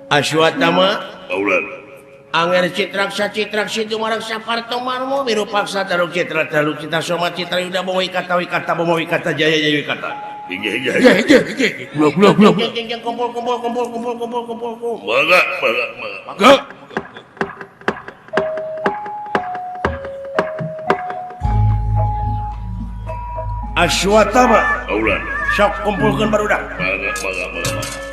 Aswatama Angger Citraksa Situ Maraksa Partomarmo biru paksa taruh citra taruh cita soma citra yuda bawa wikata bawa wikata jaya wikata. Kumpul. Maga. Aswatama. Sok kumpulkan barudak. Maga.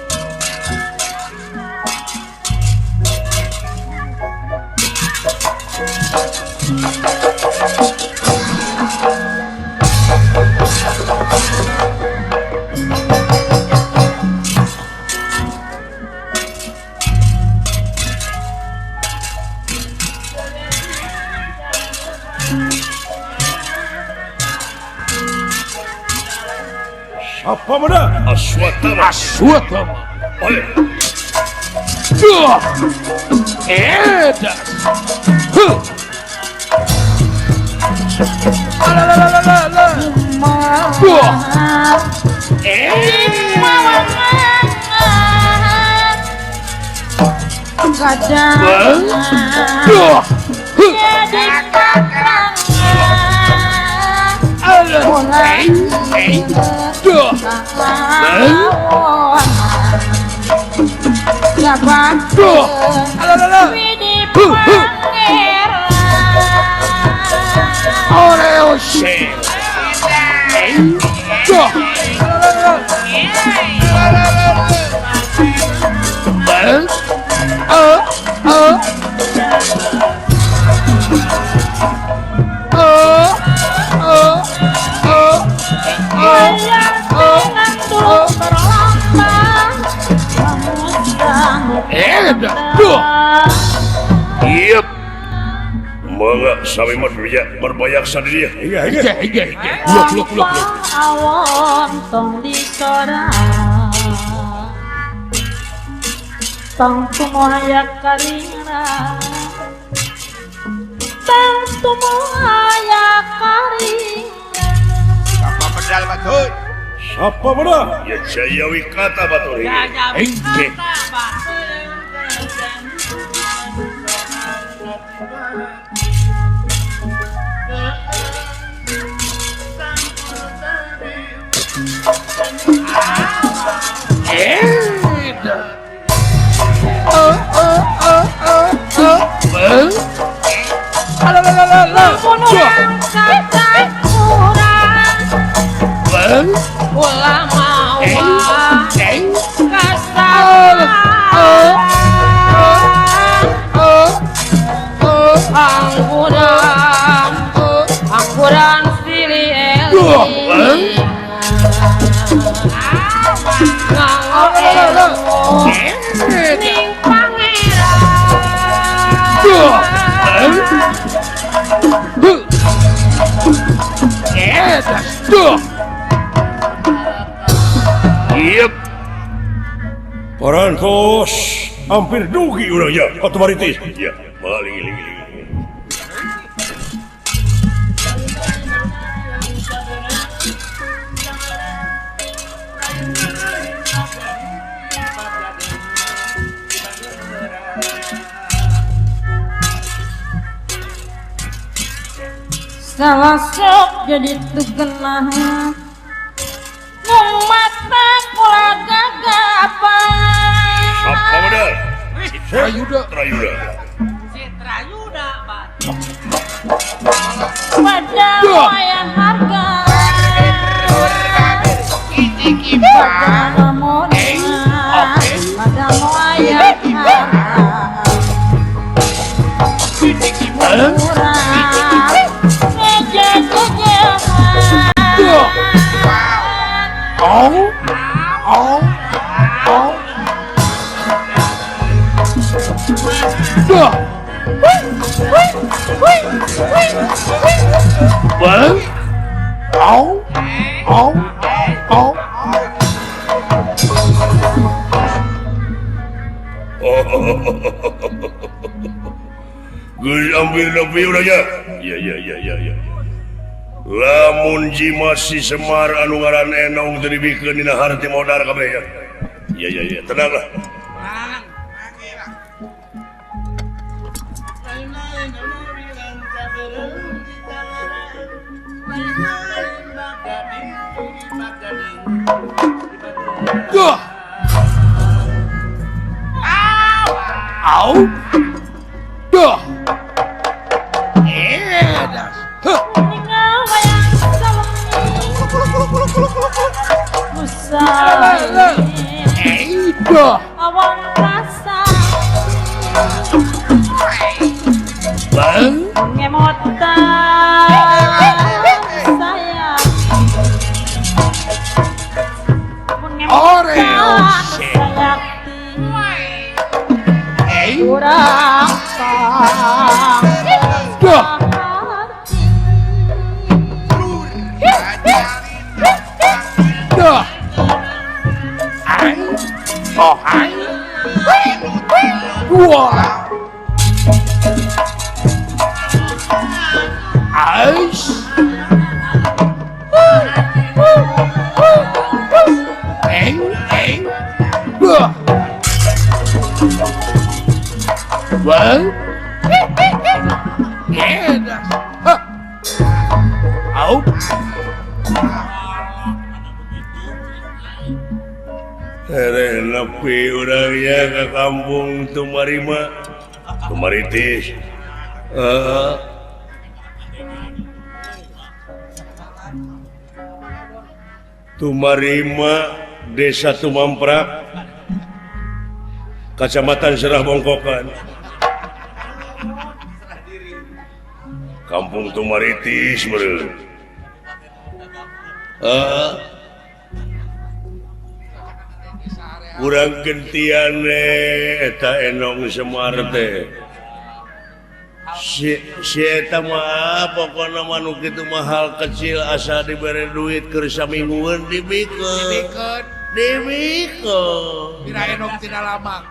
Apa mana? Aswatama. Oleh. Edas. Oreo shit. Yep. Maga sampai berbanyak sadria. Iya. Luk. Awon tong disora. Tong tumoya karina. Tong tumoya karina. Apa pedal batuy? Siapa mana? Ya Jaya Wikata batur. Angguran silih ning Yep. Paran kos hampir dugi urang ya, otomatis. Ya, maling. salah sok jadi tugenah nung mata kula gagapan Apa benar? Trayuda. padahal wayah harga padahal modal padahal wayah harga murah Gue ambil lebih udah ya. Iya. lamunji masih Semar anu ngaran enong dibikeun dina harti modal kabeh ya. Iya tenanglah. Duh. Au. Duh. Edas. Tinggal wayang salami Musai Duh. Awang rasa Bang. Ngemotan sayang Oreo. sayang kurang Duh. Duh. Ai. Oh, hai. Wah. Ais. Eng. Duh. Well. Edas. Hah. Au. Nepi urangnya ke kampung Tumarima Tumaritis Tumarima Desa Tumamprak Kecamatan Serah Bongkokan Kampung Tumaritis meureun kurang gentian eta enong Semar teh si eta mah pokona manu kitu mahal kecil asa dibere duit keur saminggueun dibikeun Kirain om tina lama.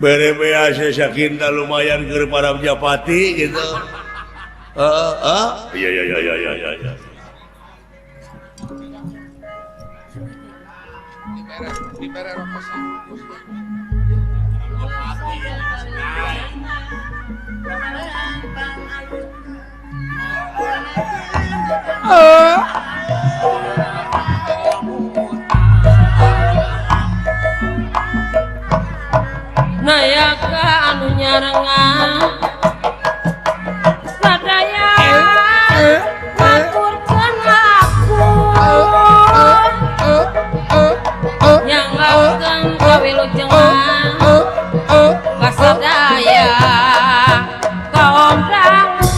bere beasa sakinta lumayan keur para japati gitu iya Dibere rokok Nayaka anu nyarengan sadaya ngaturkeun aku nyanggakeun kawilujengan kasadaya kaum dangu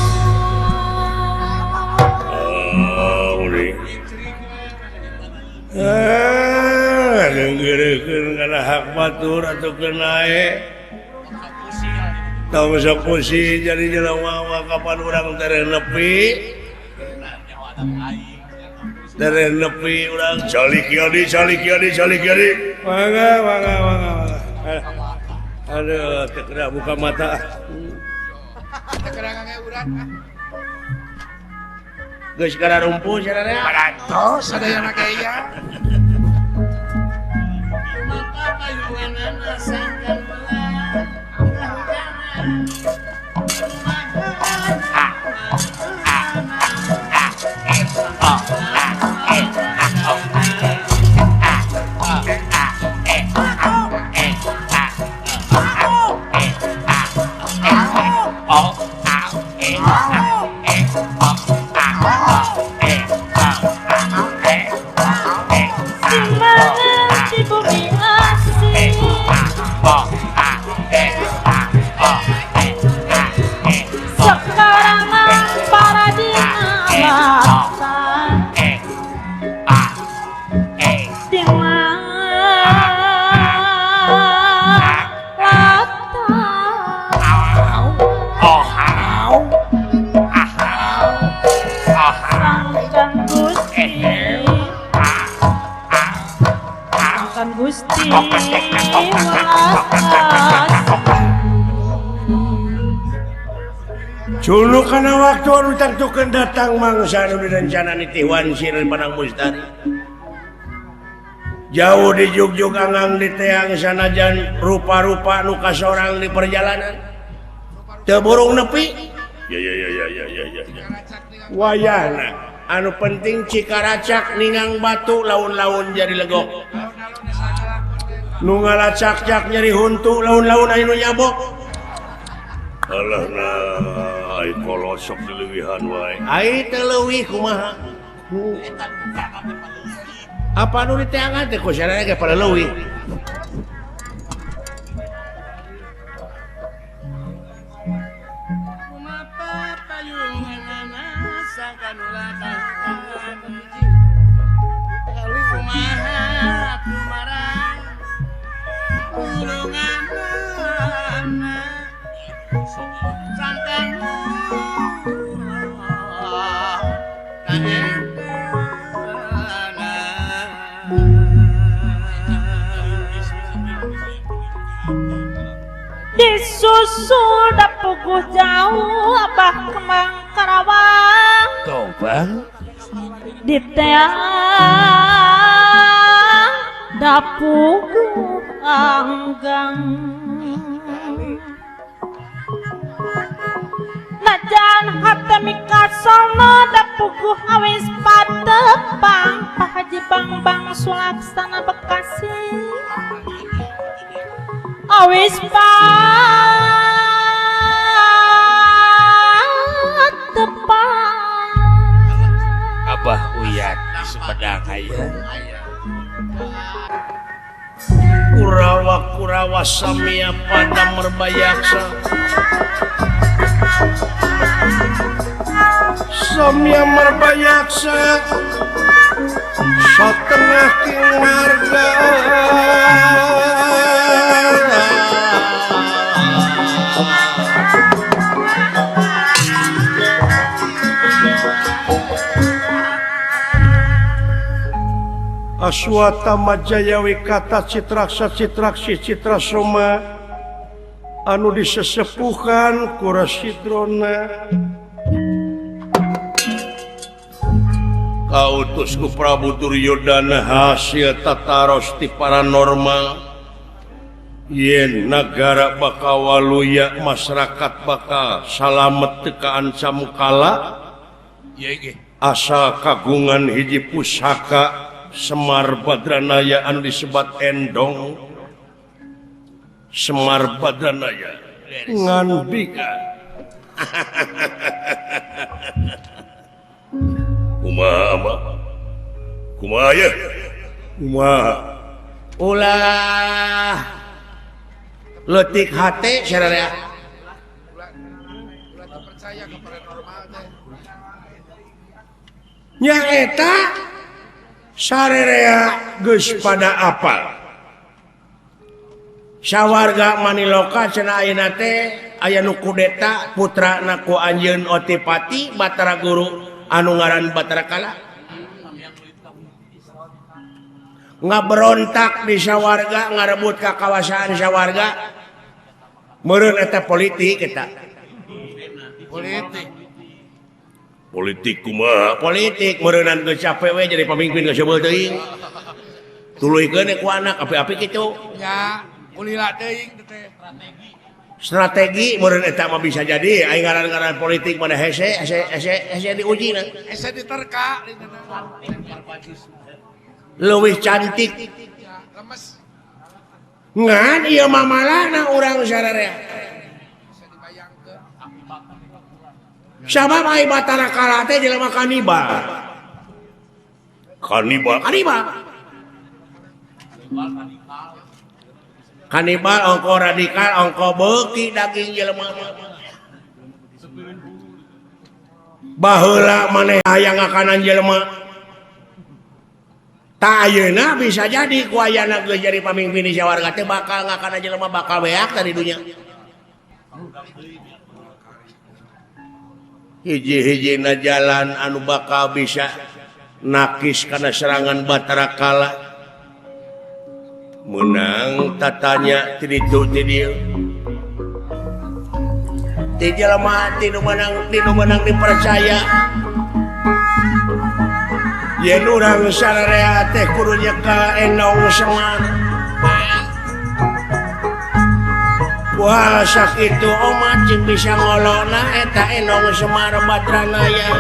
nenggerekeun kana hak batur atuh kenae tong sok pusi jadi jelema kapan urang tereh nepi urang calik yadi mangga aduh teu kena buka mata Tekerang urang. geus kana rumpuh sararea Baratos sadayana gaya. di bumi asing sekarang para dinamatan di Sangkan Gusti Culu kana waktu anu tentukeun datang mangsa anu direncana nitiwan sir Padang Mustari. Jauh di jugjug angang di teang sanajan rupa-rupa nu kasorang di perjalanan. Teu burung nepi. Ya. Wayana anu penting cikaracak ningang batu laun-laun jadi legok. Nu ngalacak-cak nyeri huntu laun-laun anu nyabok. Alah ai kolosok dileuwihan wae. Ai teu leuwih kumaha? Apa nu diteangan teh ku sarana ge pada leuwih. Kumapa payunganana sakanulakan kumaha kumarang ulunganana sangkanmu Disusul dapuguh jauh abah kembang Karawang. Tobang. Di teang dapuguh anggang. Najan hate mikasana dapuguh awis patepang Pak Haji Bang Sulaksana Bekasi. Awis patepang Abah Uyat di Sumedang aya. Kurawa samia pada merbayaksa. Samia merbayaksa satengah king marga. Aswata Majayawi kata Citraksa Citraksi Citrasoma anu disesepuhan Kurasidrona kautus ku Prabu Duryodana hasil tataros ti paranormal yen nagara bakal waluya masyarakat bakal salamet teka ancam kala asal kagungan hiji pusaka Semar Badranaya anu disebat endong Semar Badranaya ngan bika kumaha ya ulah letik hate sararea Percaya kepada normal teh. nya eta sarerea geus pada apal sawarga Maniloka cenah ayeuna teh aya nu kudeta putrana ku anjeun Otipati Batara Guru anu ngaran Batara Kala ngaberontak di sawarga ngarebut kakawasaan sawarga meureun eta politik eta politik kumaha politik meureunan geus capek we jadi pamimpin geus heubeul teuing tuluykeun ku anak api-api kitu nya ulila teuing teh strategi meureun eta mah bisa jadi aing ngaran-ngaran politik mana hese diuji na ese diterka leuwih cantik lemes ngan ieu mah malahna urang sararea sabab ai Batara Kala teh jelema kanibal ongko radikal ongko beuki daging jelema baheula maneh hayang ngakanan jelema ta ayeuna bisa jadi ku ayana geus jadi pamimpin di sawarga teh bakal ngakanan jelema bakal beak dari dunia hiji-hijina jalan anu bakal bisa nakis karena serangan Batara Kala menang tatanya ti ditu ti dieu Ti jelema ti nu menang dipercaya. Yen urang sararea teh kudu nyeka Enong Semar. Wah sakitu omat jeung bisa ngolona eta Enong Semar Badranaya.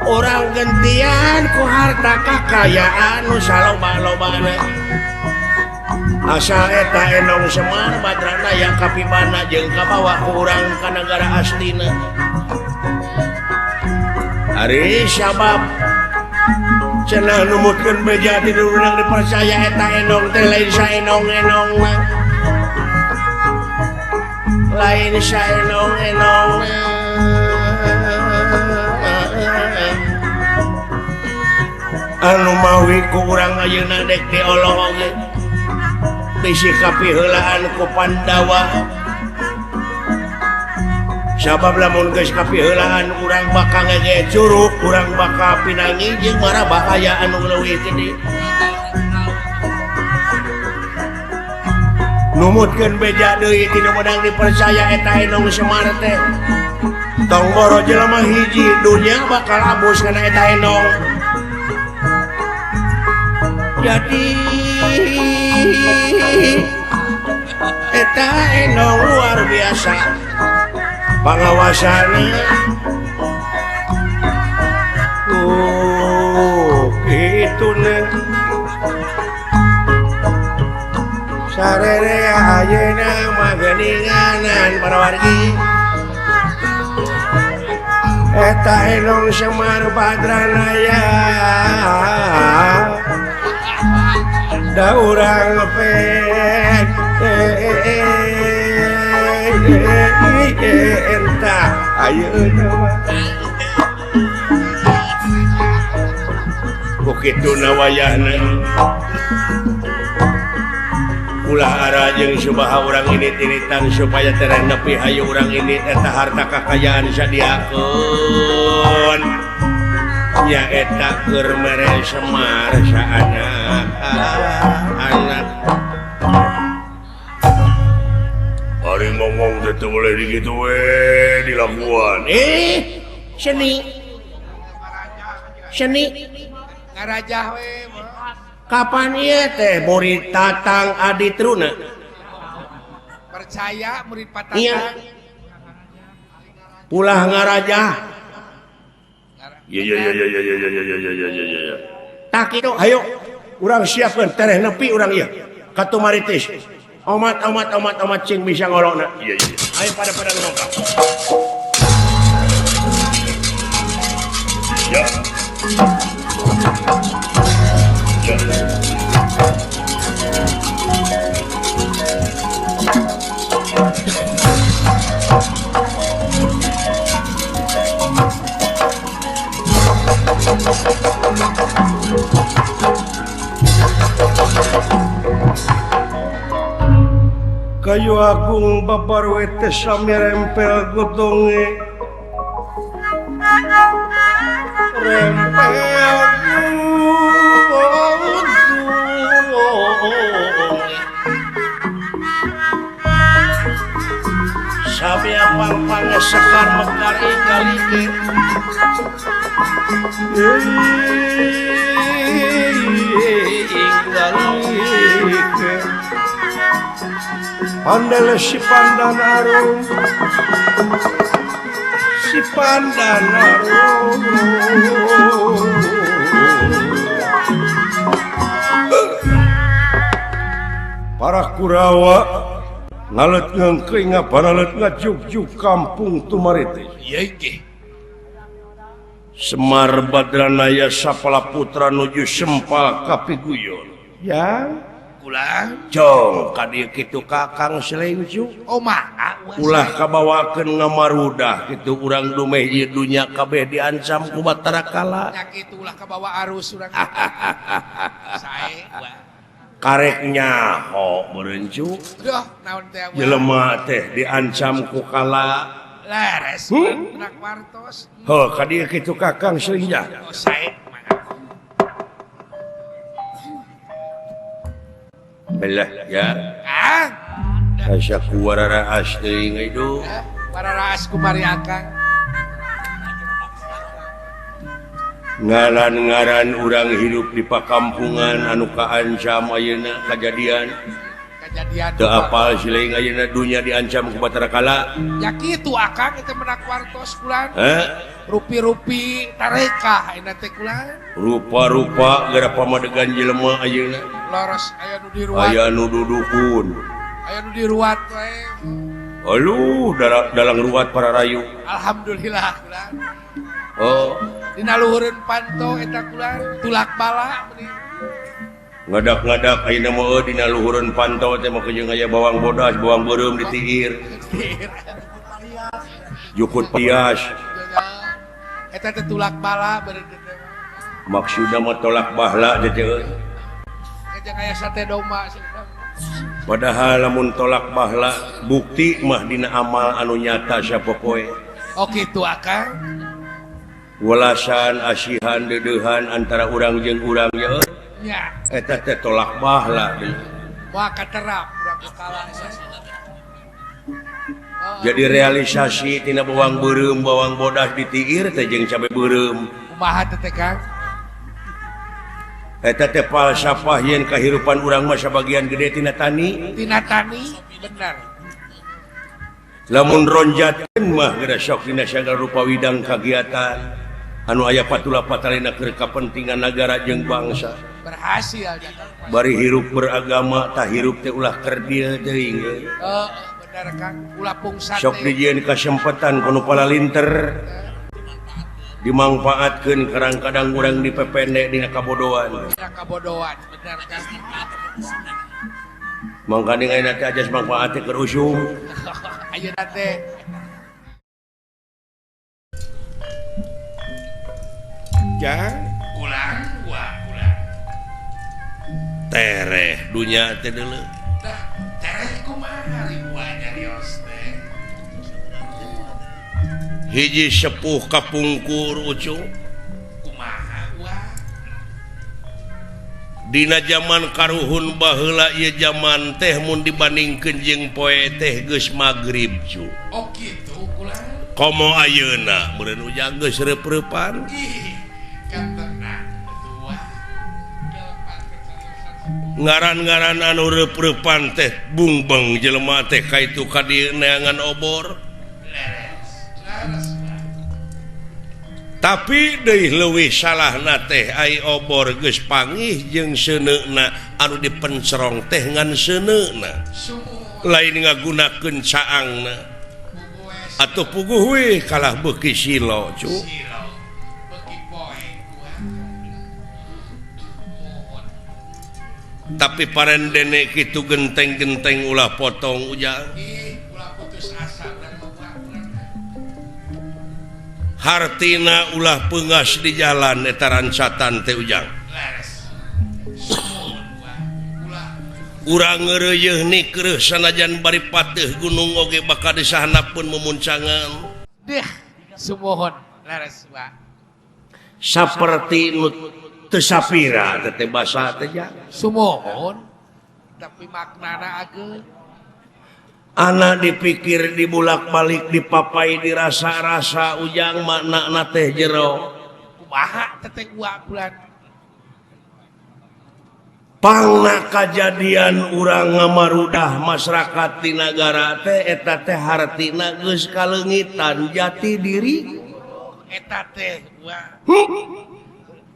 Orang gentian ku harta kakayaan nu saloba-lobana. Asal eta Enong Semar Badranaya kapibana jeung kabawa ku urang ka nagara aslina. Ari sabab cenah numutkeun beja ti urang dipercaya eta Enong teh lain saenong-enong mah. Lain saenong-enong. Anu mawi ku urang ayeuna dek diolong oge. Bisi kapiheulaan ku Pandawa. Sabab lamun geus kapiheulaan urang bakal ngege curug, urang bakal pinangi jeung mara bahaya anu leuwih gede. Numutkeun beja deui ti nu menang dipercaya eta Enong Semar teh. Tong boro jelema hiji dunya bakal abus kana eta Enong. Jadi eta Enong luar biasa. Pangawasana gitu nih sarere ayeuna mah geuninganan para wargi eta Enong Semar Badranaya da urang pen entah ayeuna mah bukituna wayahna ulah ara jeung subaha urang ini tiritan supaya tereng nepi hayu urang ini eta harta kakayaan sadiakeun nya eta keur mere Semar saanak anak. Ari ngomong teh boleh dikitu we dilakuan. Seni ngarajah we. Kapan ieu teh murid Tatang Aditruna? Percaya murid Patang. Iya. Pulah ngarajah. Iya. Tak kitu hayo urang siapkeun tereh nepi urang ieu. Katumaritis. Omat cing bisa ngolongna. Iya. Ayo pada ngomong. Ya. Kayu agung babar wete sami rempel godonge rempel sabi apang pangesekar mekar ingalike ingalike Pandele si pandan arum para Kurawa ngalet ngengkring ngapanalet ngajuk-juk kampung Tumaritis. Iya iki. Semar Badranaya sapala putra nuju sempal kapiguyon. Ya Ulah jong kadieu kitu Kakang Selenju. Oma Ulah kabawakeun ngamarudah kitu urang dumeh ieu dunya kabeh diancam ku Batara Kala. nya kitu ulah kabawa arus urang. Sae Karek nyaho meureun cu. Duh naon teh Jelema teh diancam ku Kala. leres budak wartos. Heuh kadieu kitu Kakang Selenja. Oh sae Belah ya. Hasya kuwarara asli ngaidu. Para raas kumari akang. Ngaran-ngaran urang hidup di pakampungan anu kaancam ayeuna kajadian. Kejadian. Teu apal sileung ayeuna dunya diancam ku Batara Kala. Ya kitu akang itu menak wartos kulan. Rupi-rupi tarekah ayeuna teh kulan. Rupa-rupa gara pamadegan jelema ayeuna. Loros aya nu diruat. Aya nu dudukun. Aya nu diruat wae. Aluh, dalang ruat para rayu. Alhamdulillah kulan. Oh, Dina luhureun panto eta kulan tulak bala meuni. ngadak-ngadak ayeuna mah dina luhureun pantau teh mah jeung aya bawang bodas, bawang beureum ditiir. Jukut pias. Eta teh tulak bala beureum. Maksudna mah tolak bahla teh euy. Jeung aya sate domba. Padahal lamun tolak bahla bukti mah dina amal anu nyata sapopoe. Oh kitu akang. Welasan asihan dedeuhan antara urang jeung urang ya. Nya. Eta teh tolak bahla deui. Wah katerap urang kalah. Jadi realisasi tina bawang beureum bawang bodas ditiir teh jeung cabe beureum. Kumaha teh Kang? Eta teh falsafah yen kahirupan urang mah sabagian gede tina tani. Tina tani bener. Lamun ronjatkeun mah geura sok dina sagala rupa widang kagiatan anu aya patula patalina keur kapentingan nagara jeung bangsa. Berhasil ya. Bari hirup beragama tah hirup teh ulah keur dieu teuing. Bener Kang, ulah pungsan. Sok dijieun kasempatan kudu palalinter. Dimanfaatkeun kadang-kadang urang dipepende dina kabodohan. Dina kabodohan, bener Kang. Mangka ayeuna teh ajas manfaat teh keur usum. Ayeuna teh Jang ulang, wah ulang. tereh dunya teh deuleu. Dah, tereh kumaha ribuan nyarios teh. Hiji sepuh kapungkur ucung. Kumaha wah. Dina zaman karuhun baheula ieu zaman teh mun dibandingkeun jeung poe teh geus magrib cu. Oh kitu kulang. Komo ayeuna meureun ujang geus reup-reupan. Ih, kan tenang tua. Ngaran-ngaran anu reup-reupan teh bungbeng jelema teh kaitu ka dieu neangan obor. Laras. Tapi deui leuwih salahna teh ai obor geus pangih jeung seuneuna anu dipencerong teh ngan seuneuna. Lain ngagunakeun caangna. Atuh puguh we kalah beuki silo cu. Tapi parendene kitu genteng-genteng ulah potong ujang. Hartina ulah peungas di jalan eta rancatan teh ujang. Urang ngeureuyeun nikreuh sanajan bari pateuh gunung oge bakal disahanapeun memuncangan. Deh, sumohon laras wa. Saperti nu teu sapira teh basa teh jang. Sumohon tapi maknana ageun. Anak dipikir dibulak-balik dipapai dirasa-rasa ujang maknana teh jero. Kumaha teh gua bulan. Pangna kajadian urang ngamarudah masyarakat di negara teh eta teh hartina geus kalengitan jati diri. Eta teh gua.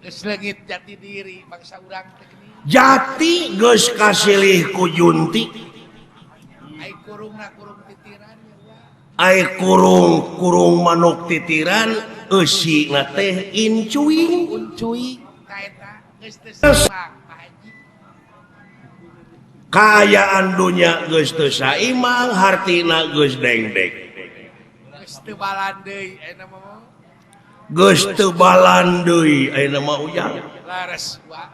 Geus leungit jati diri bangsa urang teh gini. Jati geus kasilih ku junti. Ai kurungna kurung titiran ya gua. Ai kurung manuk titiran eusina teh incuing. Uncuy ka eta geus teu seimbang Pak Haji. Kaayaan dunya geus teu saimbang, hartina geus dengdek. Geus teu balan deui ayeuna mah. Geus teu balan deui ayeuna mah ujang. Laras gua.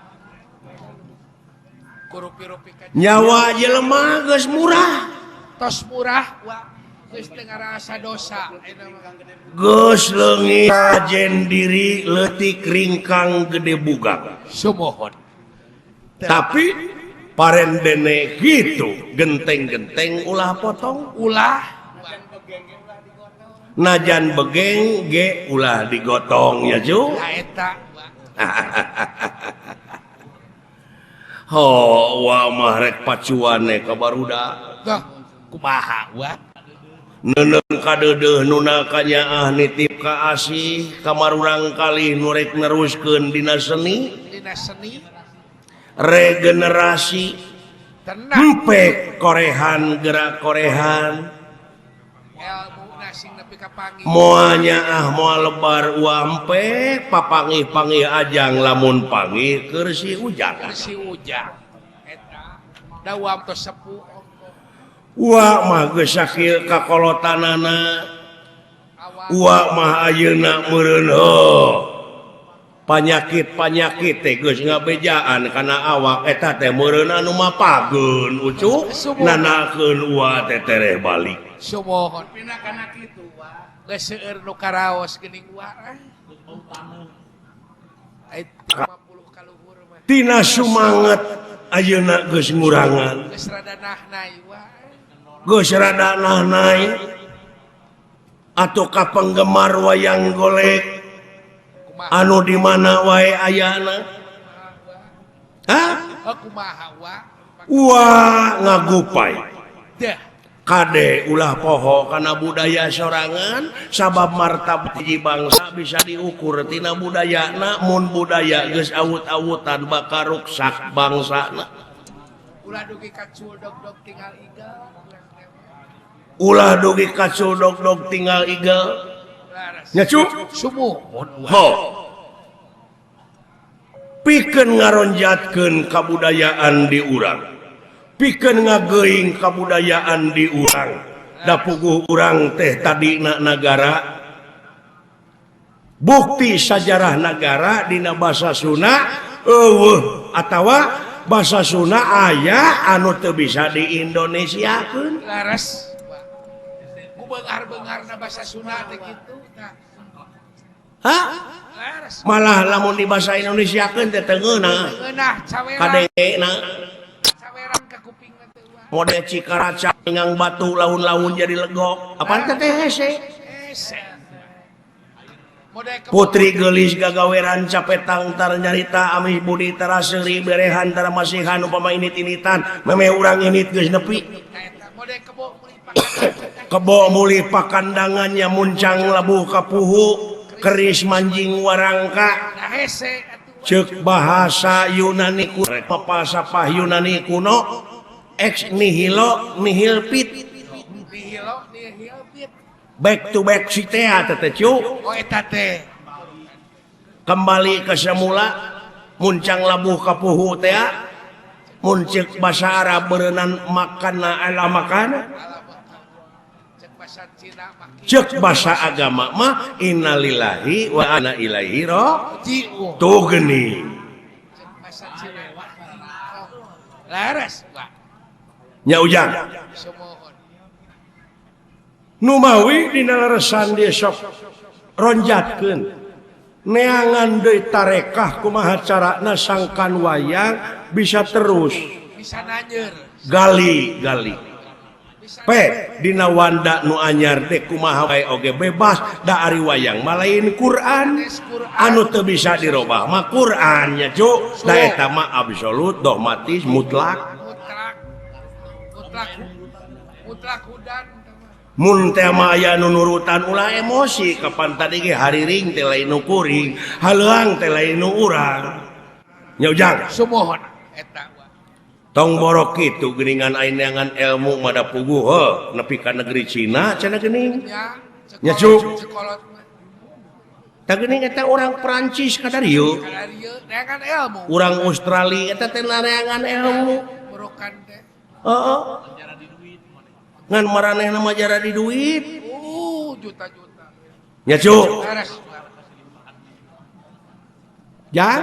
Kurupi-rupi ka Nyawa jelema geus murah. tos murah gua. Geus teu ngarasa dosa ayeuna mah. Geus leungit sajen diri leutik ringkang gede bugang. Sumohon. Tapi parendene gitu genteng-genteng ulah potong ulah najan begeng ge ulah digotong ya Ju eta ho wa mah rek pacuane ka barudak tuh kumaha wa neneun kadeudeuh nuna kanyaah nitip ka asih kamarurang kali nu rek neruskeun dina seni dina seni regenerasi tenang empek korehan gerak korehan ilmu nasing nepi ka pangi moanya moal lebar uampe papangih-pangih ajang lamun pangih keur si ujang si ujang eta dawam tos sepuh wa mah geus sakieu kakolotanana wa mah ayeuna meureun panyakit teh geus ngabejaan kana awak eta teh meureun anu mapageun ucuk nanakeun wa teh tereh balik sumohon pina kana kitu wa geus seueur nu karaos geuning wa ai 50 kaluhur mah tina sumanget ayeuna geus ngurangan geus rada nahnai wa geus rada nahnai atuh ka penggemar wayang golek anu di mana wae ayana hah kumaha wa wah ngagupai dah kade ulah poho kana budaya sorangan sabab martabat hiji bangsa bisa diukur tina budayana mun budaya geus awut-awutan bakal ruksak bangsana ulah dugi ka culdog-dog tinggal iga ulah dugi ka culdog-dog tinggal iga nya cu sumuhun ho pikeun ngaronjatkeun kabudayaan di urang pikeun ngageuing kabudayaan di urang da puguh urang teh tadina nagara bukti sajarah nagara dina basa Sunda eueuh atawa basa Sunda aya anu teu bisa di Indonesiakeun laras ku beungar-beungarna basa Sunda teh kitu tah hah laras malah lamun di bahasa Indonesia kan teh teu ngeunah ngeunah caweran kadena caweran ka kuping teh wa mode cikaraca ngang batu laun-laun jadi legok apa teh hese ese mode putri geulis gagaweran capetang tar nyarita amih budi taraseuri berehan tara masihan upama init-initan meme urang init geus nepi eta mode kebo mulih pakandangannya muncang labuh kapuhu keris manjing warangka nah hese cek bahasa Yunani kuno papasapah Yunani kuno ex nihilo nihil pit nihilo pit back to back si teh teh cu oh eta teh kembali ke semula muncang labuh kapuhu teh muncek bahasa Arab berenang makanna ala makana cek bahasa Cina mah cek bahasa agama mah innalillahi wa inna ilaihi jiu tuh geuning cek bahasa Cina wa laras wa nya ujang sumuhun nu mawi dina leresan dia sok ronjatkeun neangan deui tarekah kumaha carana sangkan wayang bisa terus bisa nanjeur gali bisa dina wanda nu anyar teh kumaha wae oge bebas da ari wayang malain Quran anu teu bisa dirobah mah Quran nya cu da eta mah absolut dogmatis mutlak mutlak hudan mun teh mah aya nu nurutan ulah emosi kapan tadi ge hariring teh lain nu kuring haleuang teh lain nu urang nya ujang sumuhun eta wa tong borok kitu geuningan ayeunangan ilmu mada puguh nepi ka negeri Cina cenah geuning nya cu sekolot tah geuning eta urang Perancis kadarieu kada dieu neangan ilmu urang Australia eta teh neangan ilmu burukan teh heeh ngan maranehna mah jara di duit juta-juta nya cu laras jang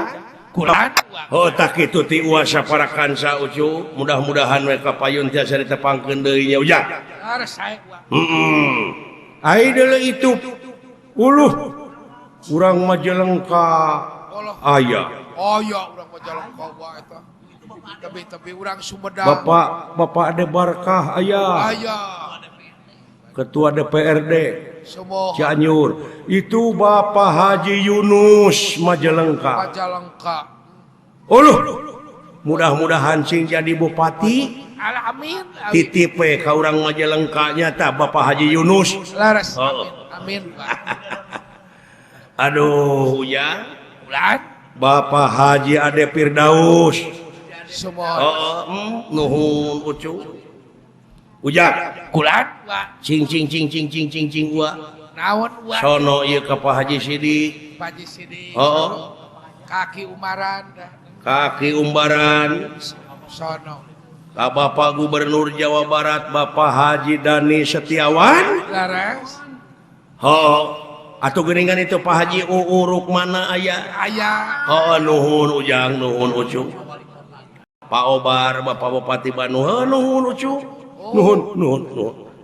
Quran oh tak kitu ti uasa para kansa ucu mudah-mudahan we kapayun tiasa ditepangkeun deui nya ujang laras sae wa ai deuleu itu uluh urang Majalengka aya oh ya urang majalah kawa eta Tapi urang Sumedang. Bapak Ade Barkah aya. Ketua DPRD Semua Cianjur. Itu Bapak Haji Yunus Majalengka. Mudah-mudahan sing jadi bupati. Amin. Titip ka urang Majalengka nyata Bapak Haji Yunus. Laras. Amin. Aduh ya. Bulan. Bapak Haji Ade Firdaus. Semua. Nuhun ucu. Ujak. Kulan. Cing wa. Naon wa. Sono ieu ka Pak Haji Sidi. Haji Sidi. Kaki Kaki Umaran. umbaran. Sono. Ka Bapak Gubernur Jawa Barat Bapak Haji Dani Setiawan. Laras. Atuh geuningan itu Pak Haji Rukmana aya. Nuhun ujang nuhun ucu. Pak Obar Bapak Bupati Bandung nuhun ucu. Nuhun.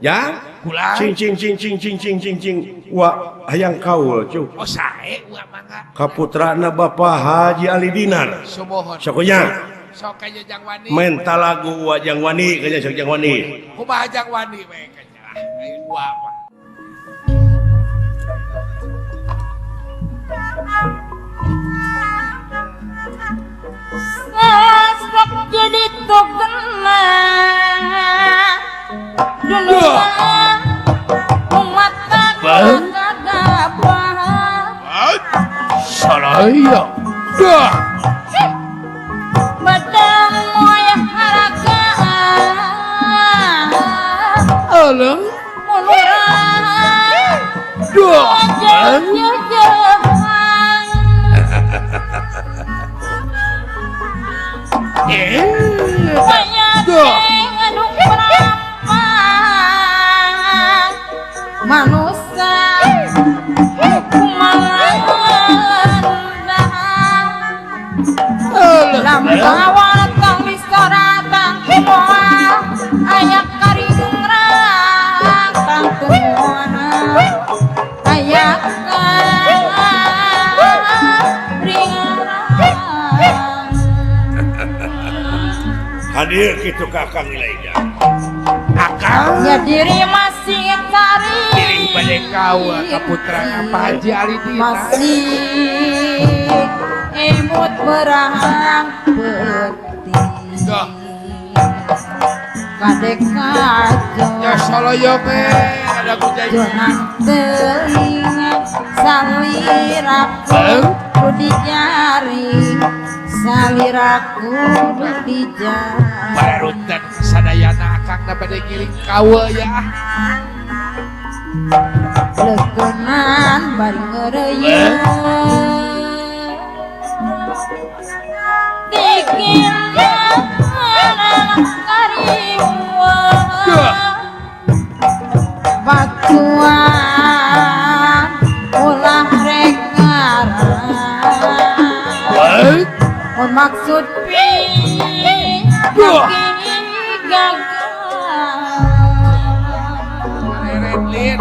Ya? Kulan. Cing. Wa hayang kaul cu. Sae wa mangga. Kaputrana Bapak Haji Ali Dinar. Sumohon. Sakunya. Sok kaya Jangwani. Mental lagu wa Jangwani kanya sok Jangwani. Kumaha Jangwani we kanya. Ayo wa. Sesek jadi tugena dulu umat kagak Saraya. Dah. badang moyah haragaan Alah. muluran Dah. jajan banyak anu berapa manusia hukuman lampawal tang mistoratang kumoa ayak karingrang tang kumoa ayak Hadir kitu Kakang Ilaija. Akang. ya diri masih cari Diri bade kawa kaputrana Pak Haji Ali Dinar. masih imut berang peti Dah. kadek kajo Ya saloyo me ada kujai. jangan telinga saliraku di jari saliraku di jari Bararutan sadayana akang na bade giling kawa ya. lekenan bari ngereyeun dikira kariwa batuan ulah rek ngarang maksud pi gagal Lin.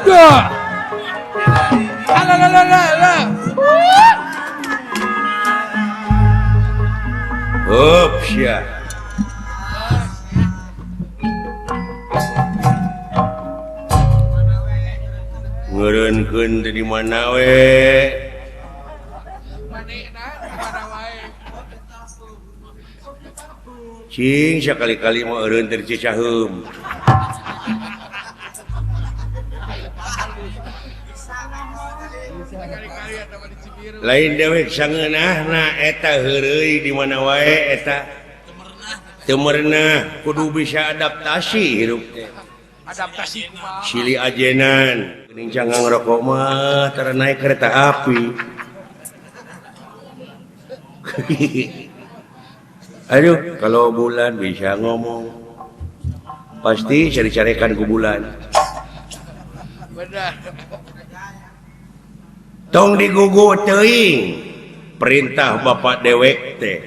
Dah. Alah. Ups ya. Ngeureunkeun teh di mana we? Manehna mana wae. Cing sakali-kali mah eureun teh Cicaheum. Kali-kali eta mah di Cibiru. Lain dewek sangeunahna eta heureuy di mana wae eta. Teu merenah kudu bisa adaptasi hirup teh. Adaptasi kumaha? Silih ajenan, geuning cangang rokok mah tara naik kereta api. Aduh, kalau bulan bisa ngomong. Pasti cari-carikan ku bulan. Benar. tong digugu teuing perintah bapak dewek teh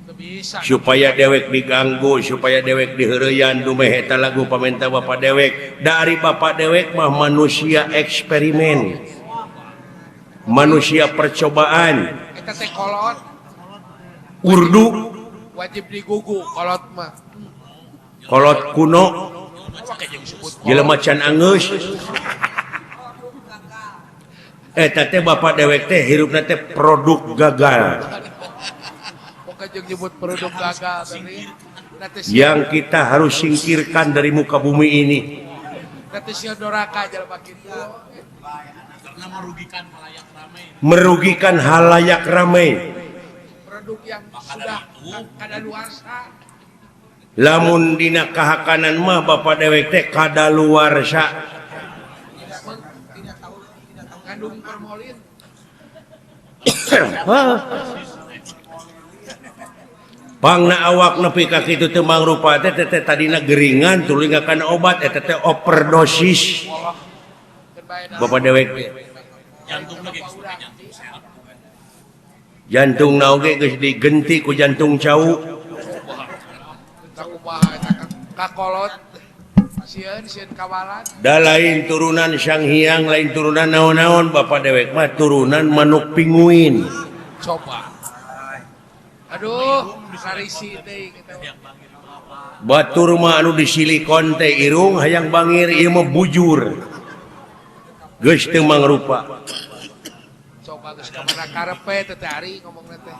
Teu bisa. supaya dewek diganggu supaya dewek diheureyan dumeh eta lagu pamenta bapak dewek dari bapak dewek mah manusia eksperimen manusia percobaan Eta teh kolot urdu wajib digugu kolot mah. kolot kuno Pakai jeung sebut kolot. jelema can angeus eta teh bapak dewek teh hirupna teh produk gagal Pokoknya jeung nyebut produk gagal tadi. yang kita harus singkirkan dari muka bumi ini Nanti si doraka jelema kitu. merugikan halayak ramai Produk yang sudah kadaluarsa. lamun dina kahakanan mah bapak dewek teh kadaluarsa Ngandung formalin. pangna awak nepi ka kitu teu mangrupa teh tadina geringan tulingakan obat eta teh overdosis bapak dewek teh jantung na oge geus digenti ku jantung cau Kakolot sieun kawalan. da lain turunan Sang Hyang lain turunan naon-naon bapak dewek mah turunan manuk pinguin Coba. Aduh, sarisi deui kita. batur mah anu di silikon teh irung hayang bangir ieu mah bujur geus teu mangrupa Coba geus ka mana karepe teh ari ngomongna teh.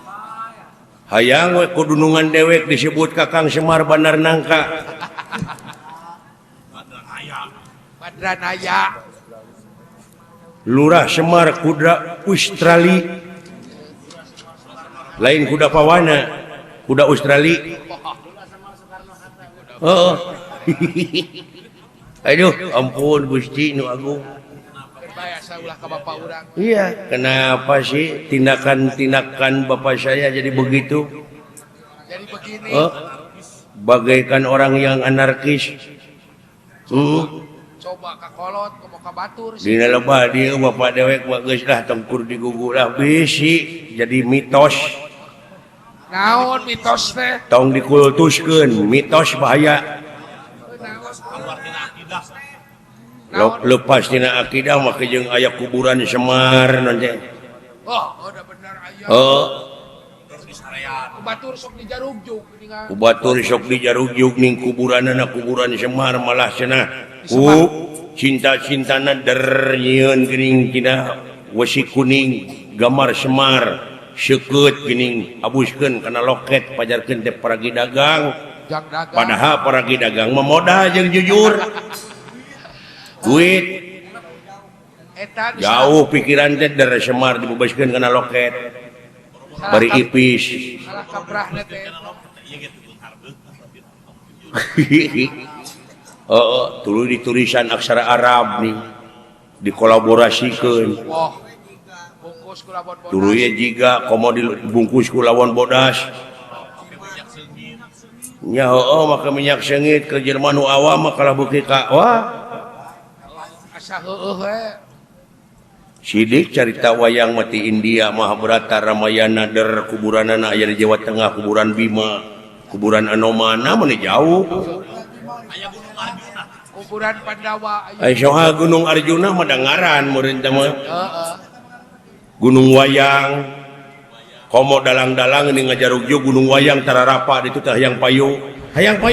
hayang we kudunungan dewek disebut Kakang Semar Bandar Nangka Badranaya. Lurah Semar kuda Australia lain kuda pawana kuda Australia oh aduh ampun Gusti nu agung Biasa ulah ka bapak urang. iya kenapa sih tindakan-tindakan bapak saya jadi begitu Jadi begini. bagaikan orang yang anarkis Coba ka kolot ngomong ka batur dina lebah dia bapak dewek mah geus lah tempur digugu lah bisi jadi mitos Naon mitos teh? tong dikultuskeun mitos bahaya lepas tina akidah maka jeung aya kuburan Semar nanti Oh, udah benar aya. Batur sok dijarugjug dengan kubatur sok dijarugjug ning kuburanna kuburan Semar malah cenah ku cinta-cintana der nyieun geuning tina wesi kuning gambar Semar seukeut geuning abuskeun kana loket pajarkeun teh paragi dagang jang dagang. padahal paragi dagang mah modal jeung jujur duit Eta geus jauh pikiran teh der Semar dibebaskeun kana loket bari ipis salah kaprahna teh. tuluy ditulisan aksara Arab nih dikolaborasikeun Wah. Bungkus ku labon bodas. tuluy jiga komo dibungkus ku lawon bodas nya maka minyak sengit ke Jerman nu awam mah kalah beuki ka wah Asa heueuh we. sidik carita wayang mati India Mahabharata Ramayana der kuburanana aya di Jawa Tengah kuburan Bima kuburan Anomana mun jauh Kuburan Pandawa aya. ai soha Gunung Arjuna mah dangaran meureun teh mah Heeh. Gunung Wayang komo dalang-dalang ini ngajarugjug Gunung Wayang tararapa itu teh hayang payu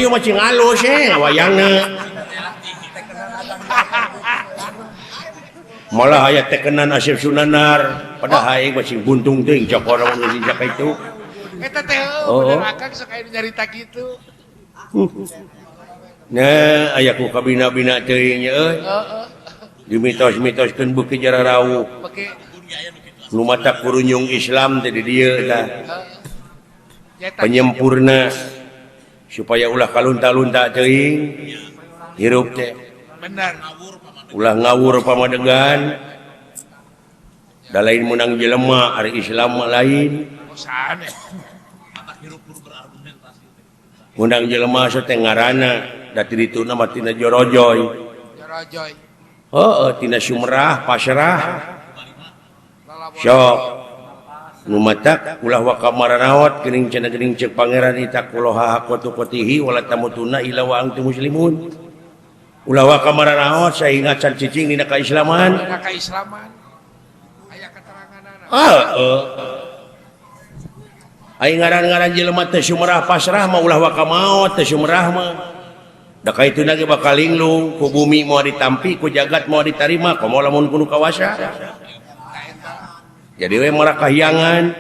mah cing alus wayangna malah aya tekenan Asep Sunanar padahal aing masih buntung teuing cok orang nu jinjak itu Eta teh Oh. bener akang sok aya nyarita kitu. nah aya ku kabina-bina teuing euy Heeh. dimitos-mitoskeun beuki jararawu Pake nu mata kurunyung Islam teh di dieu tah nyata penyempurna supaya ulah kalunta-lunta teuing hirup teh bener. ulah ngawur pamadegan da lain menang jelema ari Islam mah lain Bosan. menang jelema so teh ngaranna da ti dituna mah tina jorojoy Jorojoy. tina sumrah pasrah sok nu matak ulah wa kamaranawat geuning cenah geuning ceuk pangeran itaqullaha haqqa tuqatihi wala tamutunna illa wa antum muslimun. Ulah wa kamaranawat sainga can cicing dina kaislaman. Dina kaislaman. Aya keteranganana. Ai ngaran-ngaran jelema teu sumerah pasrah mah ulah wa kamaot teu sumerah mah. Da kaituna ge bakal linglung ku bumi moal ditampi ku jagat moal ditarima komo lamun kudu kawasa. Jadi we marah kahyangan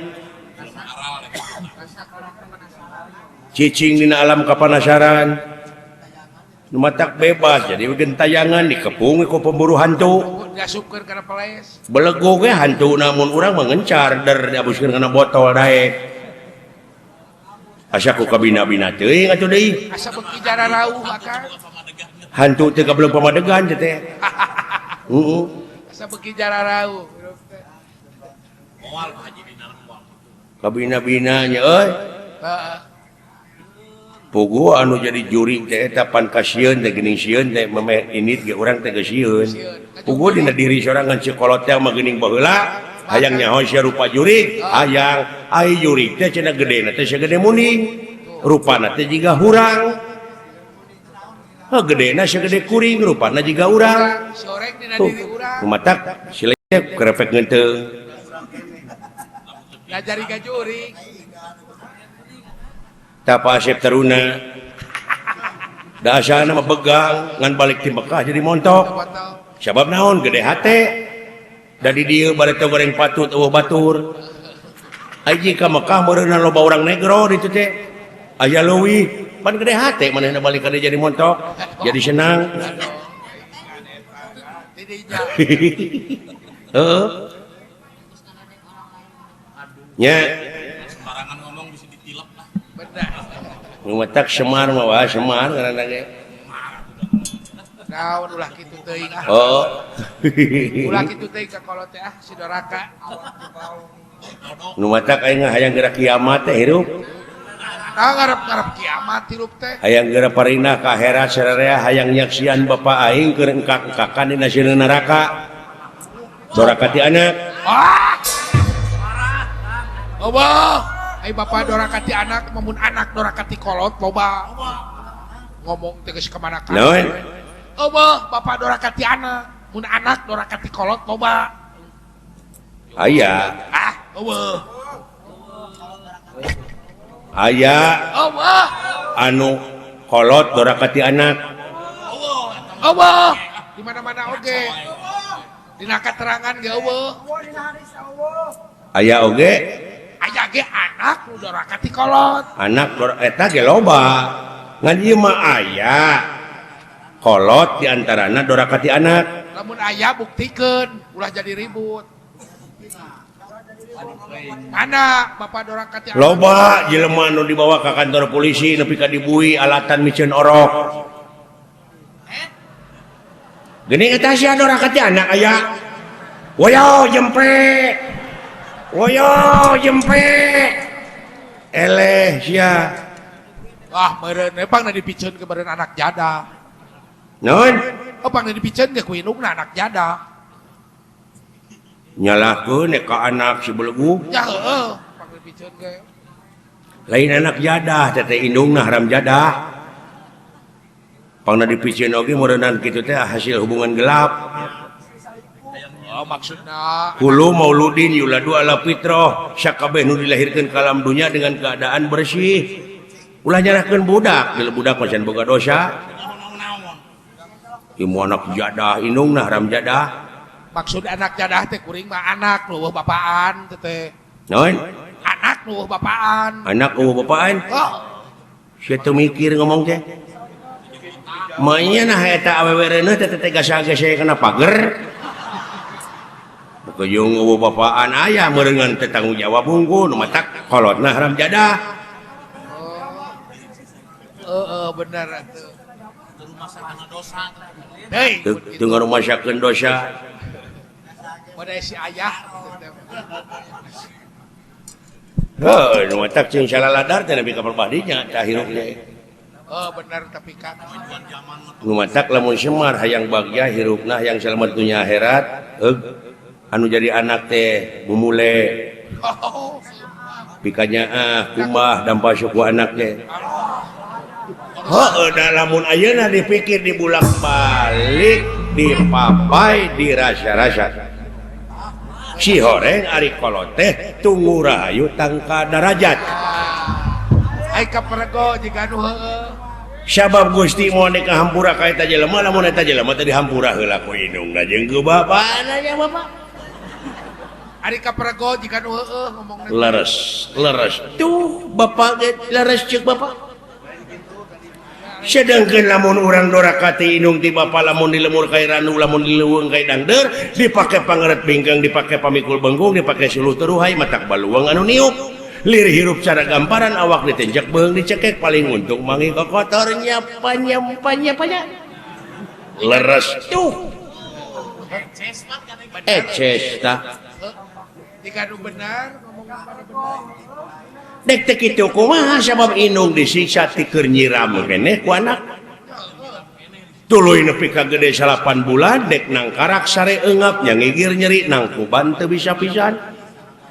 cicing dina alam kapanasaran nu matak bebas jadi we gentayangan dikepung ku pemburu hantu Gasupkeun kana peles. belego ge hantu namun urang mengencar der diabuskeun kana botol dae asa ku kabina-bina teuing atuh deui Asa beki jara rauh maka. hantu teh belum pamadegan teh Asa beki jara rauh. kabina-bina nya euy Heeh. pugu anu jadi juri teh eta pan kasieun teh geuning sieun teh memeh init ge urang teh geus sieun pugu dina diri sorangan cikolot teh mah geuning baheula hayang nyaho sia rupa jurig hayang ai jurig teh cenah gedena teh sagede muning rupana teh jiga hurang gedena sagede kuring rupana jiga urang Sorek dina tuh diri urang. kumatak silenya kerepek ngeunteung Ngajari gajuri. tapa asep teruna da asana mah begang ngan balik ti Mekah jadi montok Botol. sabab naon gede hate da di dieu bari teu goreng patut eueuh batur aji ka Mekah meureunna loba urang negro ditu teh aya leuwih pan gede hate manehna balik ka dieu jadi montok jadi senang Tidinya. heeh nya Bener. nu matak Semar mah wah Semar ngaranna ge Naon ulah kitu teuing ah. oh Ulah kitu teuing ka kolot teh ah si doraka. nu matak aing hayang geura kiamat teh hirup Nah ngarep-ngarep kiamat hirup teh. hayang geura parinah ka akhirat sararea hayang nyaksian bapa aing keur engkak-engkakan dina sieun neraka doraka ti anak Ah! Allah, ai bapak dorakati anak, mamun anak dorakati kolot, loba ngomong tegas kemana kan? naon Allah, bapak dorakati anak, mun anak dorakati kolot, loba. aya Ah, Allah, Allah, anu kolot dorakati anak Allah, di mana-mana oge, dina keterangan ge Allah, aya oge aya ge anak nu dorakati kolot. anak eta ge loba ngan ieu mah aya kolot diantarana dorakati anak Lamun aya buktikeun, ulah jadi ribut. Mana bapak dorakati anak? loba jelema nu dibawa ka kantor polisi nepi ka dibui alatan micieun orok geuning eta sia dorakati anak aya woyo jempe eleh sia Wah, meureun pang na dipikeun ke beureun anak jada. naon Pang na dipikeun ke ku indungna anak jada. nyalahkeun ka anak si belegu Ya heueuh, pang dipikeun ke. lain anak jadah teh indungna haram jadah pangna dipikeun oge meureunnan kitu teh hasil hubungan gelap Oh, maksudna Kulu mauludin yuladu ala fitrah sakabeh nu dilahirkeun ka alam dunya dengan keadaan bersih ulah nyerahkeun budak bila budak macan boga dosa ieu anak jadah indungna haram jadah maksud anak jadah teh kuring mah anak leuweuh bapaan teh. naon Anak leuweuh bapaan. anak eueuh bapaan Oh, sia teu mikir ngomong teh mainnya nah eta awewe reuneuh teh teh gasa-gasa kana pager Kejung eueuh bapaan aya meureungan teh tanggung jawab hungkul nu matak kolotna haram jadah bener atuh. Hei, teu ngarumasakeun dosa pada si ayah. heuh nu matak cing salaladar teh nepi ka perbadinya tah hirupna Oh, bener tapi kan. nu matak lamun Semar hayang bagja hirupna hayang selamat dunya akhirat anu jadi anak teh bumule Oh, pikanya kumbah dampa suku anak teh da lamun ayeuna dipikir dibulak balik dipapai dirasa-rasa si horeng ari kolot teh tunggu rahayu tangka darajat ai kaprego jika anu heueuh. sabab Gusti moal ka hampura ka eta jelema lamun eta jelema teh dihampura heula ku indungna jeung ku bapana nya bapak Ari kaprego jika anu heueuh ngomongna. leres tuh bapak ge leres ceuk bapak sedangkeun lamun urang doraka ti indung ti bapa lamun dilemur kai ranu lamun dileuweung kai dangder dipake pangeret bingkang dipake pamikul beunggung dipake suluh teruhai matak baluang anu niup lir hirup cara gamparan awak ditenjak beung dicekek paling untung mangi kokotornya panya leres tuh eces ta Jika anu benar ngomongna pada benar. dek teh kitu kumaha sabab indung disiksa ti keur nyiram keneh ku anak tuluy nepi ka gede 8 bulan dek nangkarak sare eungap nya ngigir nyeri nangkuban teu bisa pisan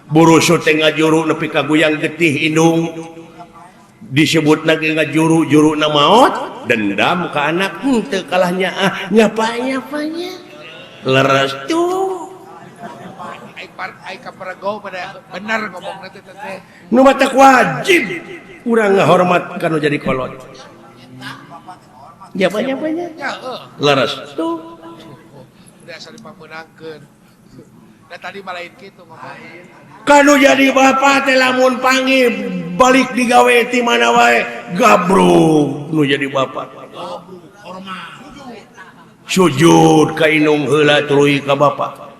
burusu teh ngajuru nepi ka guyang getih indung disebut lagi ngajuru na maot dendam ka anak teu kalahnya nyapanya leres tuh Ai kaprego pada benar ngomongna teh teh. nu matak wajib urang ngahormat kanu jadi kolot nyapanya Ya heueuh. leres tuh Udah asal dipameunangkeun. Da tadi malain kitu ngomong. kanu jadi bapak teh lamun panggil balik digawe ti mana wae gabruk nu jadi bapak sujud ka indung heula tuluy ka bapak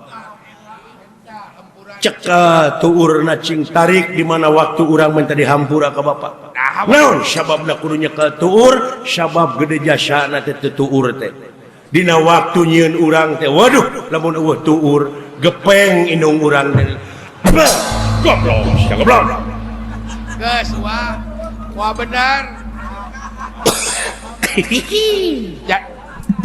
ceka tuurna cing tarik di mana waktu urang minta dihampura ka bapak naon sababna kudu nyekel tuur sabab gede jasana teh tuur teh dina waktu nyieun urang teh waduh lamun eueuh tuur gepeng indung urang teh goblok Geus wah benar.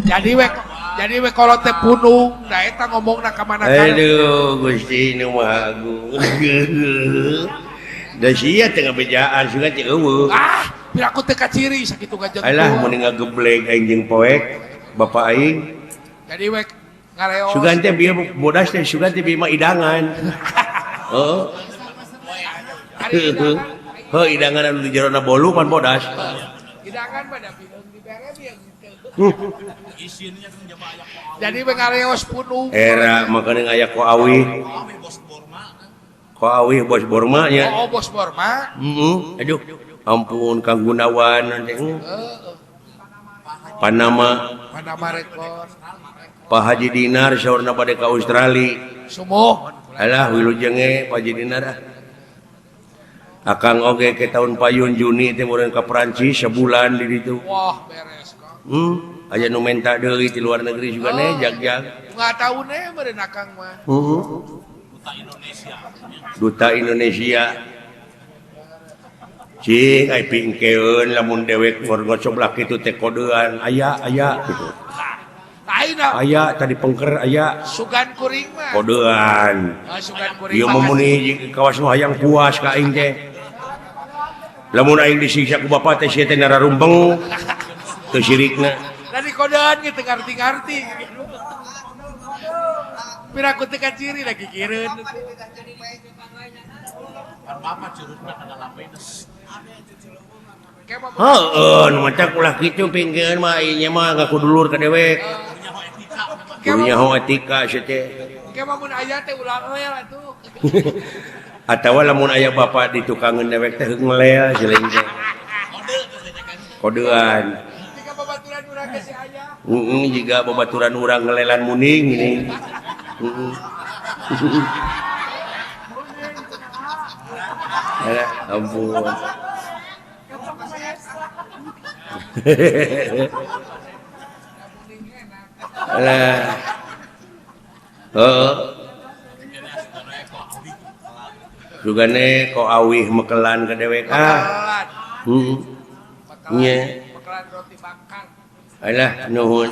Jadi we kalau teh punung, da eta ngomongna ka mana kana. aduh Gusti nu Maha Agung da sia teh ngabejaan sugan teh eueuh Bila aku teh kaciri sakitu gajeng. alah mun ngageblek aing jeung poek bapak aing Jadi we ngareos. sugan teh bieu bodas teh sugan teh bieu mah idangan heeh heuh idangan anu di jerona bolu pan bodas Hidangan pada bileung dibere bieu Jadi we ngareos punung. era makanya aya ko awih bos Borma nya Oh, bos Borma. aduh ampun Kang Gunawan nanti Panama Rekor. Pak Haji Dinar saurna bade ka Australia Sumuh. alah wilujeng Pak Haji Dinar Akang oge ke tahun payun Juni teh meureun ka Perancis sebulan di ditu Wah, beres kok. aya nu menta deui ti luar negeri juga jag-jag Nggak tahu nih meureun akang mah. Duta Indonesia cing ai pingkeun lamun dewek ngocok kitu teh kodean aya gitu Aina aya tadi pengker aya sugan kuring mah. kodean Sugan kuring. ieu mamuni kawas nu hayang puas ka aing teh lamun aing disiksa ku bapa teh sia teh nararumbeng teu sirikna Dari kodean gitu ngarti-ngarti. Pira aku teh kaciri lagi kireun. heeh nu macak ulah kitu pingkeun mah ieu nya mah ngaku dulur ka dewek punya etika sia teh Kayak mau aya teh ulah lel atuh. atawa lamun aya bapa di tukangeun dewek teh ngelel selain teh kodean Jika babaturan urang ge si aya. jika babaturan urang ngelelan muning ini alah ampun alah Sugane ko awih mekelan ke dewek nya Mekelan roti bakar. alah nuhun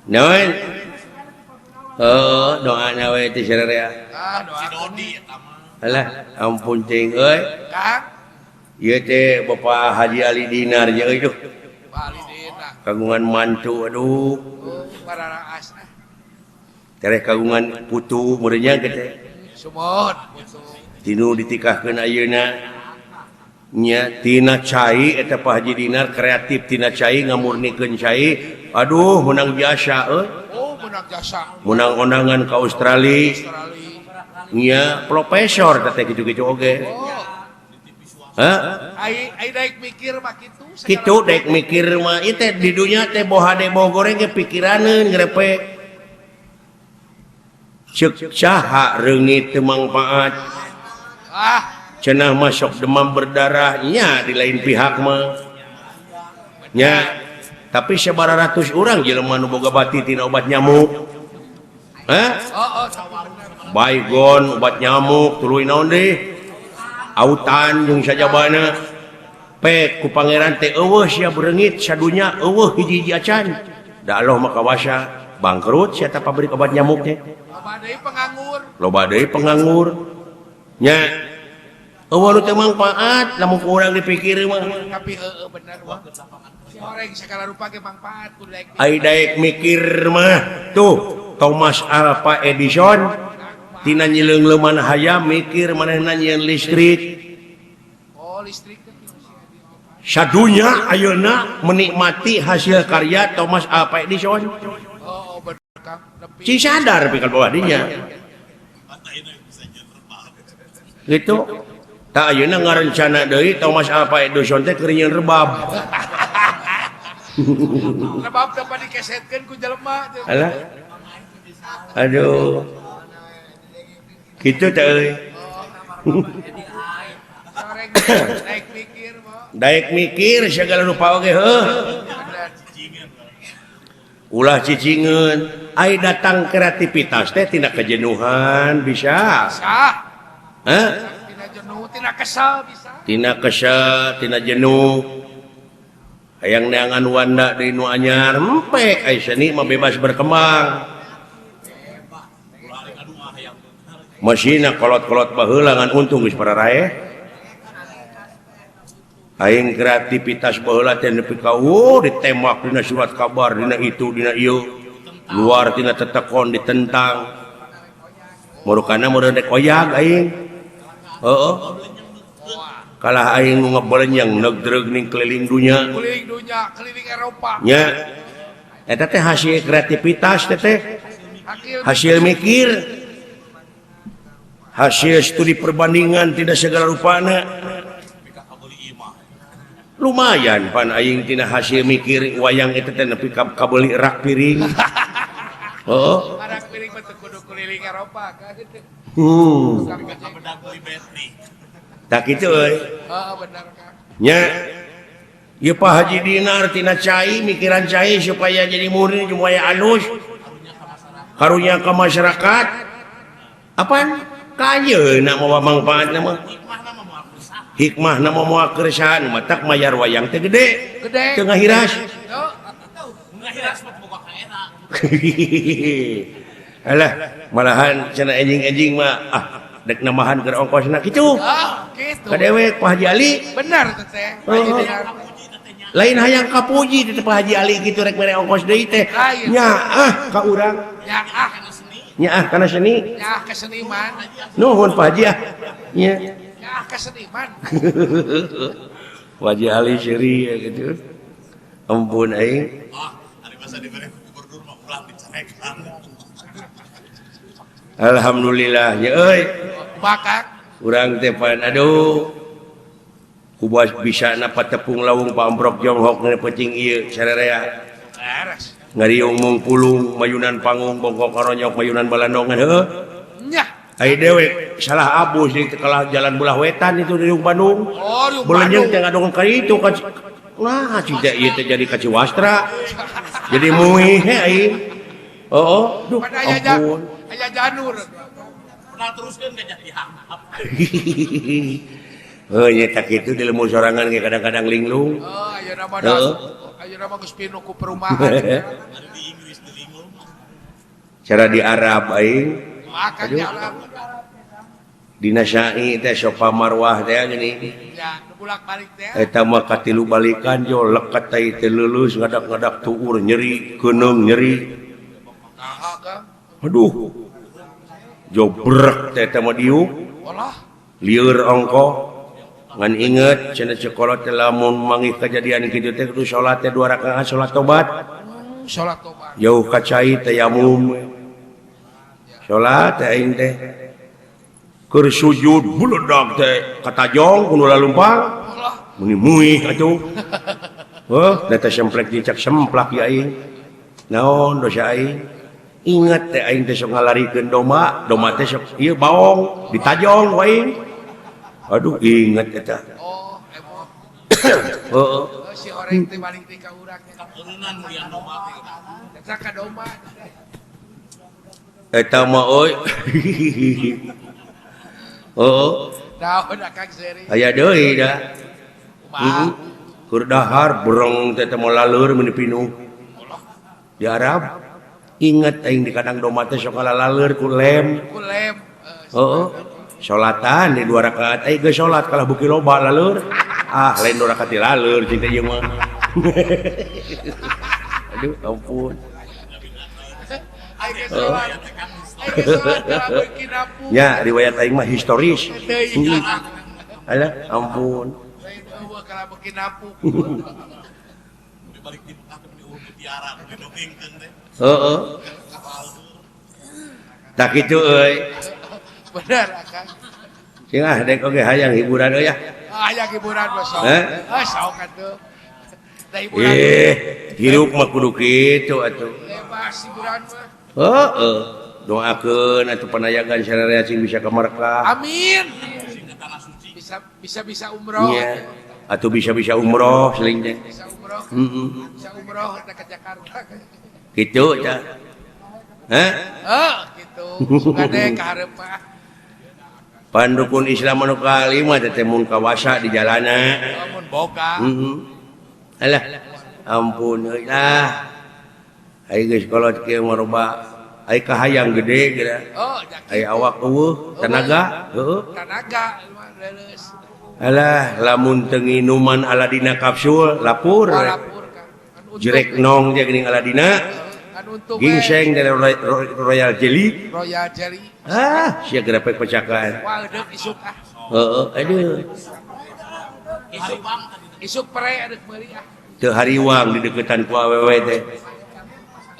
naon doana we teh sararea Doa alah ampun cing euy Kang ieu teh Bapak Haji Ali Dinar jeung euy duh Bali dina kagungan mantu aduh pararaasna tereh kagungan putu meureunnya teh sumon tinu ditikahkeun ayeuna nya tina cai eta Pak Haji Dinar kreatif tina cai ngamurnikeun cai aduh menang biasa euy menang jasa menang ondangan ke Australia Australia nya profesor teh kitu-kitu oge ai daek mikir mah kitu kitu daek mikir mah ieu teh di dunya teh bohade boh goreng ge pikiraneun grepe ceuk caha reungit teu mangpaat cenah masuk demam berdarah nya di lain pihak mah nya tapi sabaratus urang jelema nu boga bati tina obat nyamuk baygon obat nyamuk tuluy naon deui autan jeung sajabana pe ku pangeran teh eueuh sia bereungit sadunya eueuh hiji-hiji acan da Allah makawasa bangkrut sia eta pabrik obat nyamuk teh loba deui penganggur nya eueuh nu teu mangpaat lamun ku urang dipikir mah tapi bener wah orang segala rupa ge mangpaat kudu daek ai daek mikir mah tuh Thomas Alva Edison tina nyileung-leuman hayam mikir manehna nyieun listrik listrik sadunya ayeuna menikmati hasil karya Thomas Alva Edison bener Kang ci sadar pikir bawah dinya gitu tak ayeuna ngarencana deui Thomas Alva Edison teh keur nyieun rebab rebab dapat dikesetkeun ku jelema alah aduh gitu teh euy daek mikir mah daek mikir segala rupa oge heuh ulah cicingeun ai datang kreativitas teh tina kejenuhan bisa tina jenuh tina kesel bisa tina kesel tina jenuh hayang neangan wanda deui nu anyar empek ai seni mah bebas berkembang masina kolot-kolot baheula ngan untung geus pararae aing kreativitas baheula teh nepi ka ditembak dina surat kabar dina itu dina ieu luar tina tetekon ditentang murukana meureun rek oyag aing heueuh kalah aing nu ngabelenyang negdreug ning keliling dunya keliling Eropa nya eta teh hasil kreativitas teh hasil mikir hasil studi perbandingan tidak segala rupana lumayan pan aing tina hasil mikir wayang itu teh nepi ka beuli rak piring rak piring mah teu kudu keliling Eropa kan tak kitu euy bener Kang nya ieu Pak Haji Dinar tina cai mikiran cai supaya jadi murid supaya alus karunya ka masyarakat apaan kayeuna mah mangpaatna mah hikmahna mah moal keresahan mah tak mayar wayang teh gede teu ngahiras mah boga kaena alah malahan cenah enjing-enjing mah dek namahan keur ongkosna kitu kitu kadewek Pak Haji Ali bener teh lain hayang kapuji teh Pak Haji Ali kitu rek mere ongkos deui teh nyaah ka urang nyaah kana seni nyaah ke seniman nuhun Pak Haji nya nyaah ke seniman Pak Haji Ali Syeri gitu ampun aing hari masa diberi gubernur mah ulang dicarekan alhamdulillah nya euy bakak urang teh pan aduh kubas bisa napa tepung lawung Pak Amprok Jonghok ngeun peucing ieu sararea beres ngariung mungpulung mayunan panggung bongkok karonyok mayunan balandongan heuh nyah ai dewek salah abus di kalah jalan Bulah Wetan itu di Bandung belenjeng teh ngadong ka itu ka nah cida ieu teh jadi ka Ciwastra jadi muih aing duh ampun aya janur pernah teruskeun ka jadi hangap nya tak kitu di lemu sorangan ge kadang-kadang linglung ayeuna mah geus pinu ku perumahan di Inggris di linglung cara di Arab aing Makan jalan. dina syai teh sofa marwah teh gini Ya, bolak-balik teh. eta mah katilu balikan jo lekat teh teh leuleus ngadak-ngadak tuur nyeri keuneng nyeri Nah, Kang. aduh jo brek teh mah diuk Olah. lieur ongko ngan inget cenah sekolah teh lamun mangih kejadian kitu teh kudu salat teh 2 rakaat salat tobat Salat tobat. jauh ka cai tayamum salat teh aing teh keur sujud buledag teh katajong kudu lalumpang Olah. muni muih atuh heuh da teh semplek dicak semplak ya aing naon dosa aing inget teh aing teh sok ngalarikeun doma teh sok ieu baong ditajong ku aing aduh inget eta Oh, emot. heeh Oh, si orang teh balik teh ka urang. Turunan mulian doma teh. Eta ka doma. eta mah euy heeh Daun Kang Seri. aya deui da Kumaha? keur dahar bereng teh teh moal laleur mun pinuh di Arab inget aing di kadang doma teh sok laleur ku lem Kulem. heeh salatan di 2 rakaat aing geus salat kalah beuki loba laleur lain 2 rakaat di laleur cinta ieu mah aduh ampun Aing salat. Aing salat kalau bikin apu. nya riwayat aing mah historis Teuing. alah ampun Lain eueuh kalau bikin apu. Di balik di Mekah teh di mutiara di dongengkeun teh. heeh tak kitu euy Bener Kang. cenah dek oge hayang hiburan euy ya Aya hiburan mah sok. Heh? Sok atuh. Da hiburan. hirup mah kudu kitu atuh Bebas hiburan mah. heeh doakeun atuh panayagan sararea sing bisa ka Makkah Amin. Bisa umroh. nya atuh bisa-bisa umroh seling teh Bisa umroh. heeh Bisa umroh ke Jakarta. kitu tah hah Gitu. Suka deh ke hareup mah. pandukun Islam anu kalima teh mun kawasa di jalana Lamun boga. alah ampun euy lah ai geus kolot kieu mah loba ai kahayang gede geura Oh, ai awak eueuh tenaga heeh Tenaga mah leuleus. alah lamun teu nginuman Aladina kapsul lapur Lapor Kang. Kan jerek nong dia geuning Aladina Kan untung gingseng dari Royal Jelly Royal Jelly. sia grepek pecakan Wah, edeuk isuk ah. heeh aduh Isuk pere edeuk meuli ah. teu hariwang di deketan ku awewe teh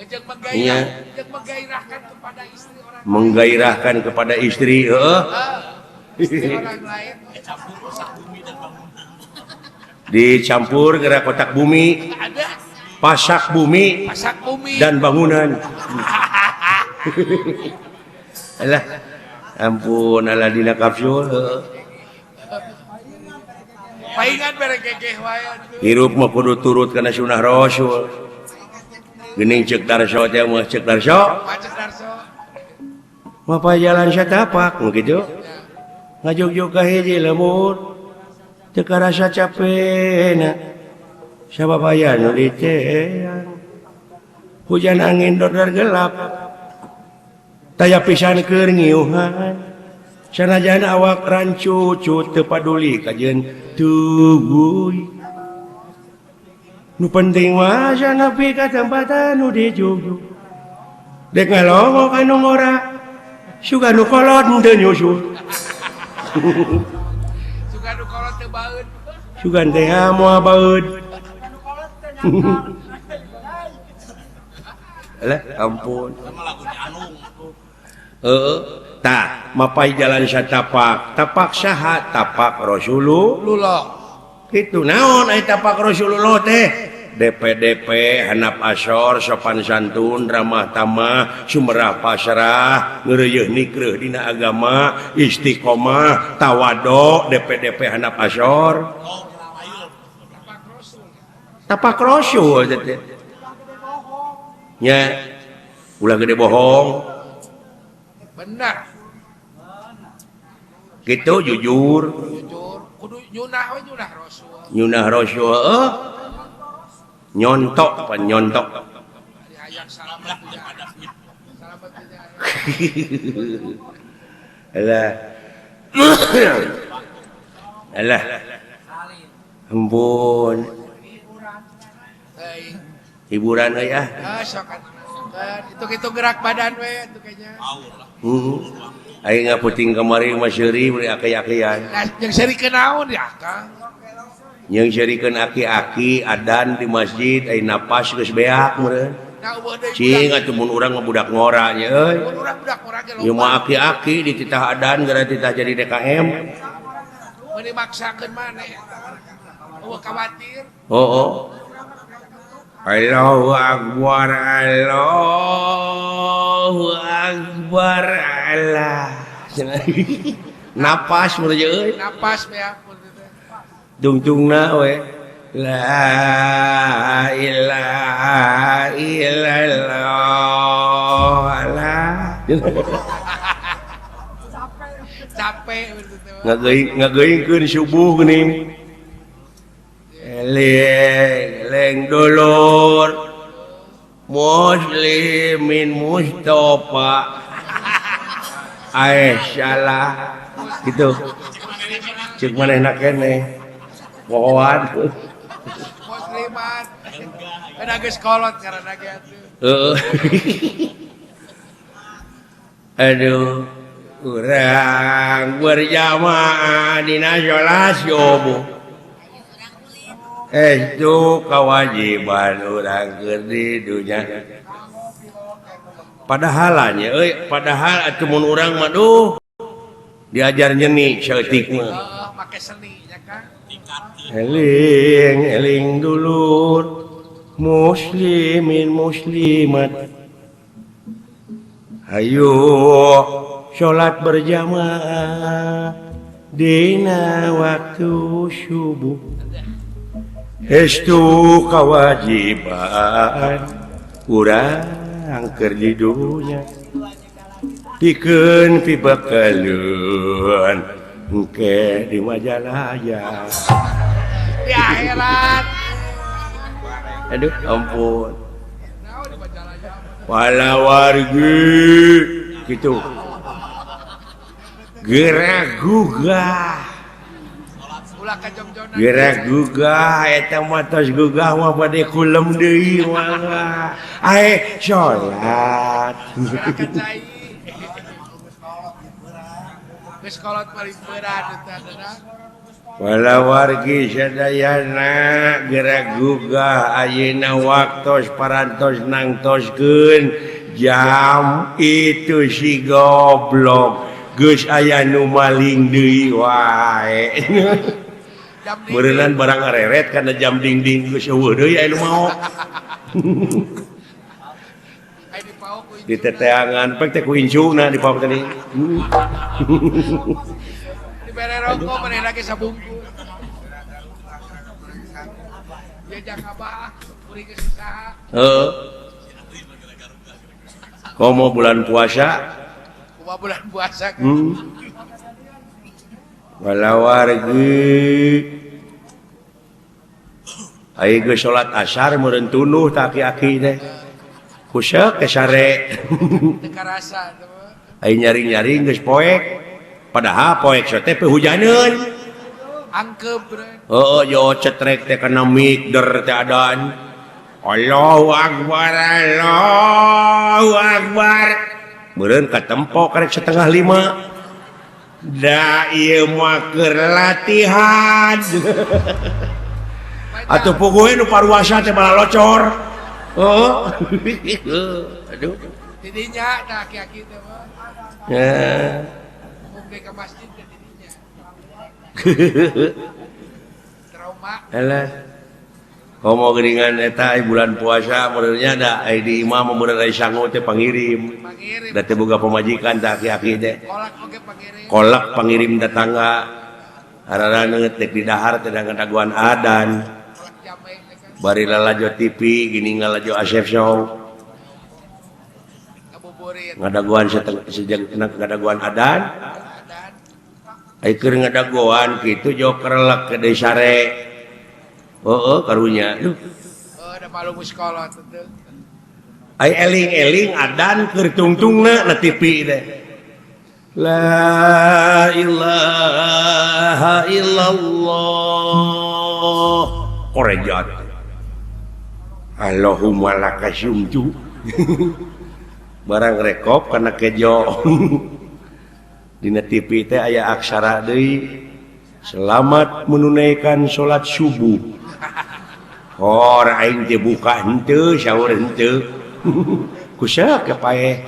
Jeung Iya. menggairahkan kepada istri orang menggairahkan kepada istri heeh istri orang lain. dicampur gerak kotak bumi Ada pasak bumi pasak bumi. dan bangunan alah ampun Aladina kapsul heueuh. Paingan bareng gegeh wae atuh. hirup mah kudu turut kana sunah rasul geuning ceuk darso teh mah ceuk darso Macet Darso. mapa jalan satapak mah kitu ngajog-jog ka hiji lembur teu karasa capena sababaya nu ditean hujan angin dordar gelap taya pisan keur ngiuhan sanajan awak rancucut teu paduli kajeun tuguy nu penting mah nepi ka tempat anu dijugjug dek ngalongo ka nu ngora suga nu kolot teu nyusul Suka nu kolot teu baeud. sugan teh moal baeud alah ampun Sama lagunya Anung. tah mapai jalan satapak tapak saha tapak Rasulullah Lula. kitu naon ai tapak Rasulullah teh DP handap asor sopan santun ramah tamah sumerah pasrah ngeureuyeuh nikreuh dina agama istiqomah tawado DP handap asor tapak Rasul teh nya ulah gede bohong Benar. gitu jujur Jujur. Kudu nyunah we nyunah Rasul. nyunah Rasul nyontok apa nyontok Hayang salamet. Salamet Alah. Alah. Ampun. Teuing. Hiburan euy ah. Sok kan. Itu gerak badan we itu kayaknya. Aing ngaputing kamari mah seuri beri aki-akian. Nah, yang seri kenaon ya, Kang? Yang serikeun aki-aki adan di masjid ai napas geus beak meureun. Nah, eueuh deui. Cing atuh mun urang mah budak ngora nya euy. Budak orang ge Ieu loba. mah aki-aki di titah adan gara titah jadi DKM. Mun dimaksakeun maneh. Eueuh khawatir. Oh. Allahu Akbar, Allahu Akbar, Allah. Napas meureun euy. Napas beak mun teh. Tungtungna we. La ilaha illallah. Allah. Capek mun teh. Ngageuingkeun subuh geuning. Eleng dulur muslimin Mustafa salah gitu cek manehna keneh pohoan Musliman. Ada geus kolot karena ge atuh. Aduh urang berjamaah dina salat subuh itu kewajiban orang keur di dunya. Padahalannya padahal atuh mun urang mah duh diajar nyeni saeutik mah. Make seni nya Kang. Eling dulur muslimin muslimat. Ayo salat berjamaah dina waktu subuh. Estu kewajiban urang keur di dunya pikeun pibakaleun engke di Majalaya Di akhirat. aduh ampun Naon di Majalaya? wala wargi gitu gerak gugah Ulah ka jong-jongan. gerak gugah eta mah tos gugah mah bade kulem deui mah ae salat Ulah ka cai. Geus kolot paling berat eta adalah. wala wargi sadayana gerak gugah ayeuna waktos parantos nangtoskeun jam itu si goblok geus aya nu maling deui wae Jam dinding. Berenang barang areret karena jam dinding geus eueuh deui aya nu mau Ai dipauk ku di teteangan pek teh ku incuna di pauk tadi dibere rokok manehna ge sabungkus. Ya jaka baah, kuring geus usaha. heeh komo bulan puasa Kumaha bulan puasa kan. wala wargi ai geus salat asar meureun tunduh tah aki-aki teh kuseuk ke sare Teu karasa teh mah. ai nyari-nyari geus poek padahal poek teh hujaneun Angkep bre. heueuh yo cetrek teh kana migder teh adan Allahu Akbar meureun katempo karek 4:30 da ieu mah keur latihan atuh puguhe nu paruasa teh malah locor oh aduh Didinya da aki-aki teh mah. ya Mungkin ke masjid teh didinya. Trauma. alah komo geuningan eta bulan puasa meureunnya da ai di imam meureun ai sangu teh pangirim Pangirim. da teh boga pamajikan teh aki-aki teh Kolak oge pangirim. kolak pangirim tetangga harana neut dek di dahar teh da ngadaguan adan Kolak jame teh kan. bari lalajo TV gini ngalajo Asep Show Ngabuburit. ngadaguan sejak ngadaguan adan Dan ai keur ngadaguan kitu jo kerelek ke deui sare heueuh karunya duh da malu muskolot teh. ai eling-eling adan keur tungtungna na TV teh la ilaha illallah korejat Allahumma lakasumtu barang rekop kana kejo dina TV teh aya aksara deui selamat menunaikan sholat subuh hor aing teh buka henteu saur henteu kusaha kepae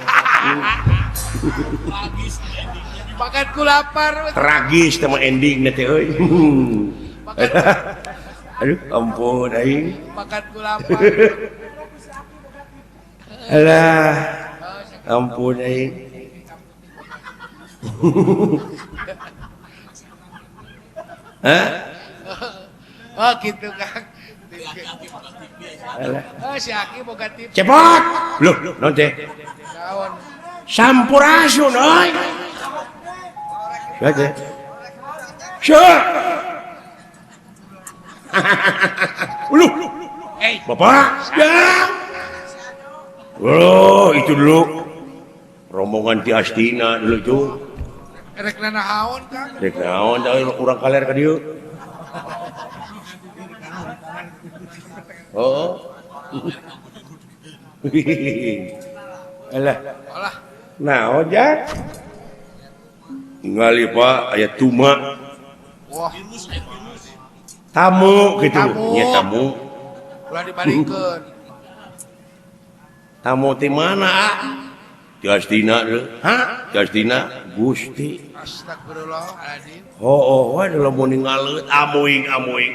Makan ku lapar. tragis sama ending teh euy aduh ampun aing Makan ku lapar. alah ampun aing hah Oh gitu Kang. alah Oh si Aki boga tip. cepot loh non teh Naon. sampurasun euy Gak Syah. Uluh. Bapak. Ya. Oh, itu dulu. Rombongan ti Astina dulu itu. Rek nahaon Kang. Rek naon da urang kaler ka dieu. Oh. Alah. Alah. Naon ja? Ningali Pak aya tuma. Wah, Tamu gitu. Tamu. Nya tamu. ulah dibalikeun. Tamu ti mana? Ti Astina deui. Hah? Ti Astina Gusti. Astagfirullahaladzim. Oh, wae lamun ningaleut amuing.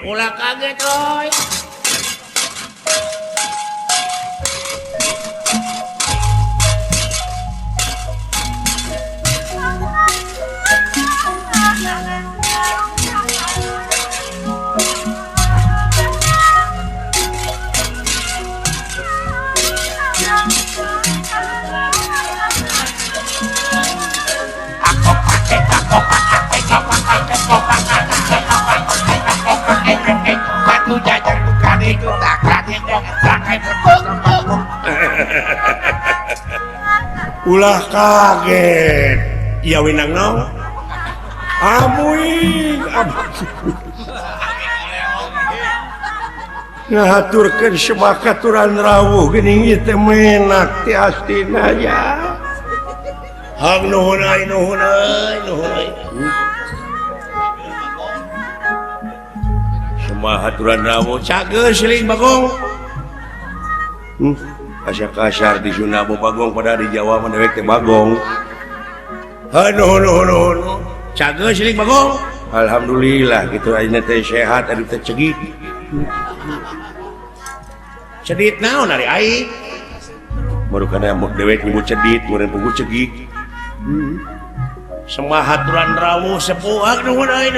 Ulah kaget euy. Batu jajar bukan itu takkan jangan Ulah kaget. Iya winang naon? Amuing. Ngaturkeun sebakaturan rawuh geuning ieu teh menak ti Astina ya. Hang nuhun ai. Semahaturan rawuh cageus siling Bagong. Kasar di Sunda Bagong pada di Jawa mah dewek teh Bagong. Nuhun. Cageus siling Bagong. Alhamdulillah gitu ayeuna teh sehat anu teh cegit. Cedit naon ari aing? Baru kana dewek nyebut cedit, meureun puguh cegik. Semahaturan rawuh sepuh nuhun ai.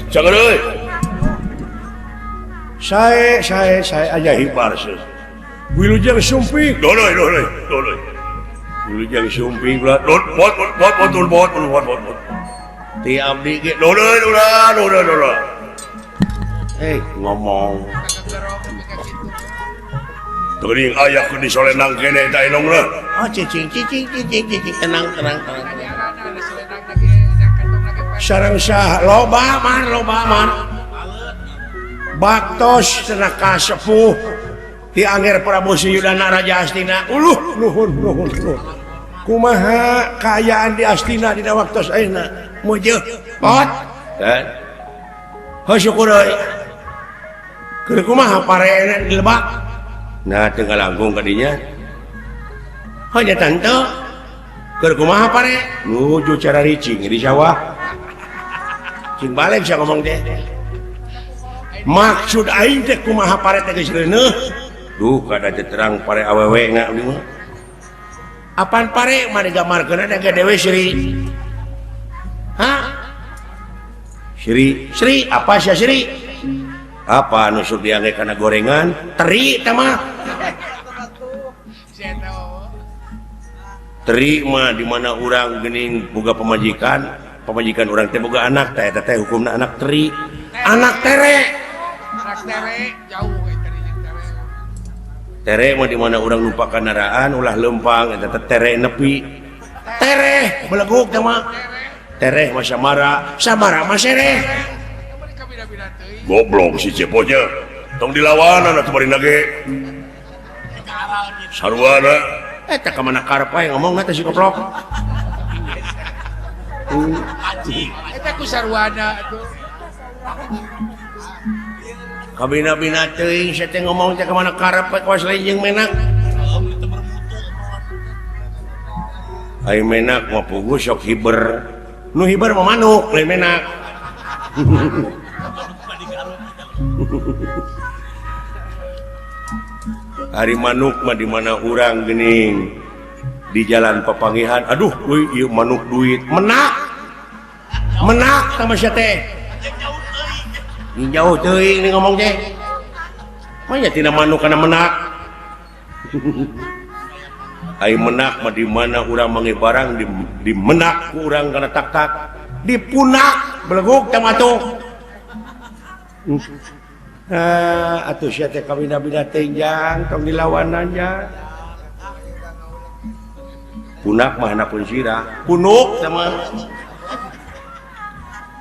Jangan euy. Saya aja hibar sih. Wilujeng sumping. Doloy. Wilujeng sumping lah. Bot. Ti abdi ge doloy. Ngomong. Teuing aya ku disolenang kene da inongna. Ah cicing tenang. Sareng sah loba man. Baktos cenah kasepuh ti Angger Prabu Siyudana Raja Astina. Nuhun. Kumaha kaayaan di Astina dina waktos ayeuna? Mujeuh pot. Dan syukur euy. Keur kumaha parena di Lebak? Nah, teu ngalangkung ka dinya. Hanya tante. Keur kumaha pare? Nuju cara ricing di sawah. Cing balik sia ngomong teh. Maksud aing teh kumaha pare teh geus reuneuh. Duh kada teu terang pare awewe na abdi mah. Apaan pare mah digambarkeun ada dewe Sri. Hah? Sri apa sia Sri? Apa nusuk diangge kana gorengan? Teri teh mah. terima di mana orang gening boga pemajikan orang teh boga anak teh teh hukumna anak teri anak tere Anak tere jauh tadi jeung tere tere. mah di mana orang lupa kendaraan ulah lempang eta teh tere nepi tere beleguk teh mah tere mah samara mah sereh Mereka beda-beda teuing. goblok si ceponya tong dilawanan atuh bari nage sarwana eta ka mana karep wae ngomongna teh si goblok Eta ku sarwana tuh. kabina-bina teuing saya teh ngomong teh ka mana karep wae kuas lain jeung menak ai menak mah puguh sok hiber nu hiber mah manuk lain menak hari manuk mah di mana urang geuning di jalan Papanggihan aduh euy ieu manuk duit menak sama sia teh jauh teuing ni ngomong teh mah nya tina manuk kana menak ai menak mah di mana urang mangi barang di menak ku urang kana tak di punak beleguk teh matuh atuh sia teh kabina-bina tenjang tong dilawanan nya punak mah hanapun sirah punuk sama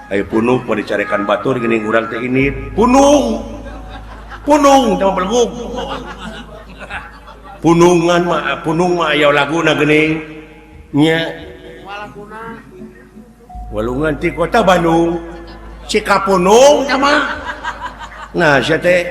ayo punuk mah dicarekan batur geuning urang teh ini punung teh beleguk punung mah aya laguna geuning nya walungan ti kota Bandung Cikapunung sama nah sia teh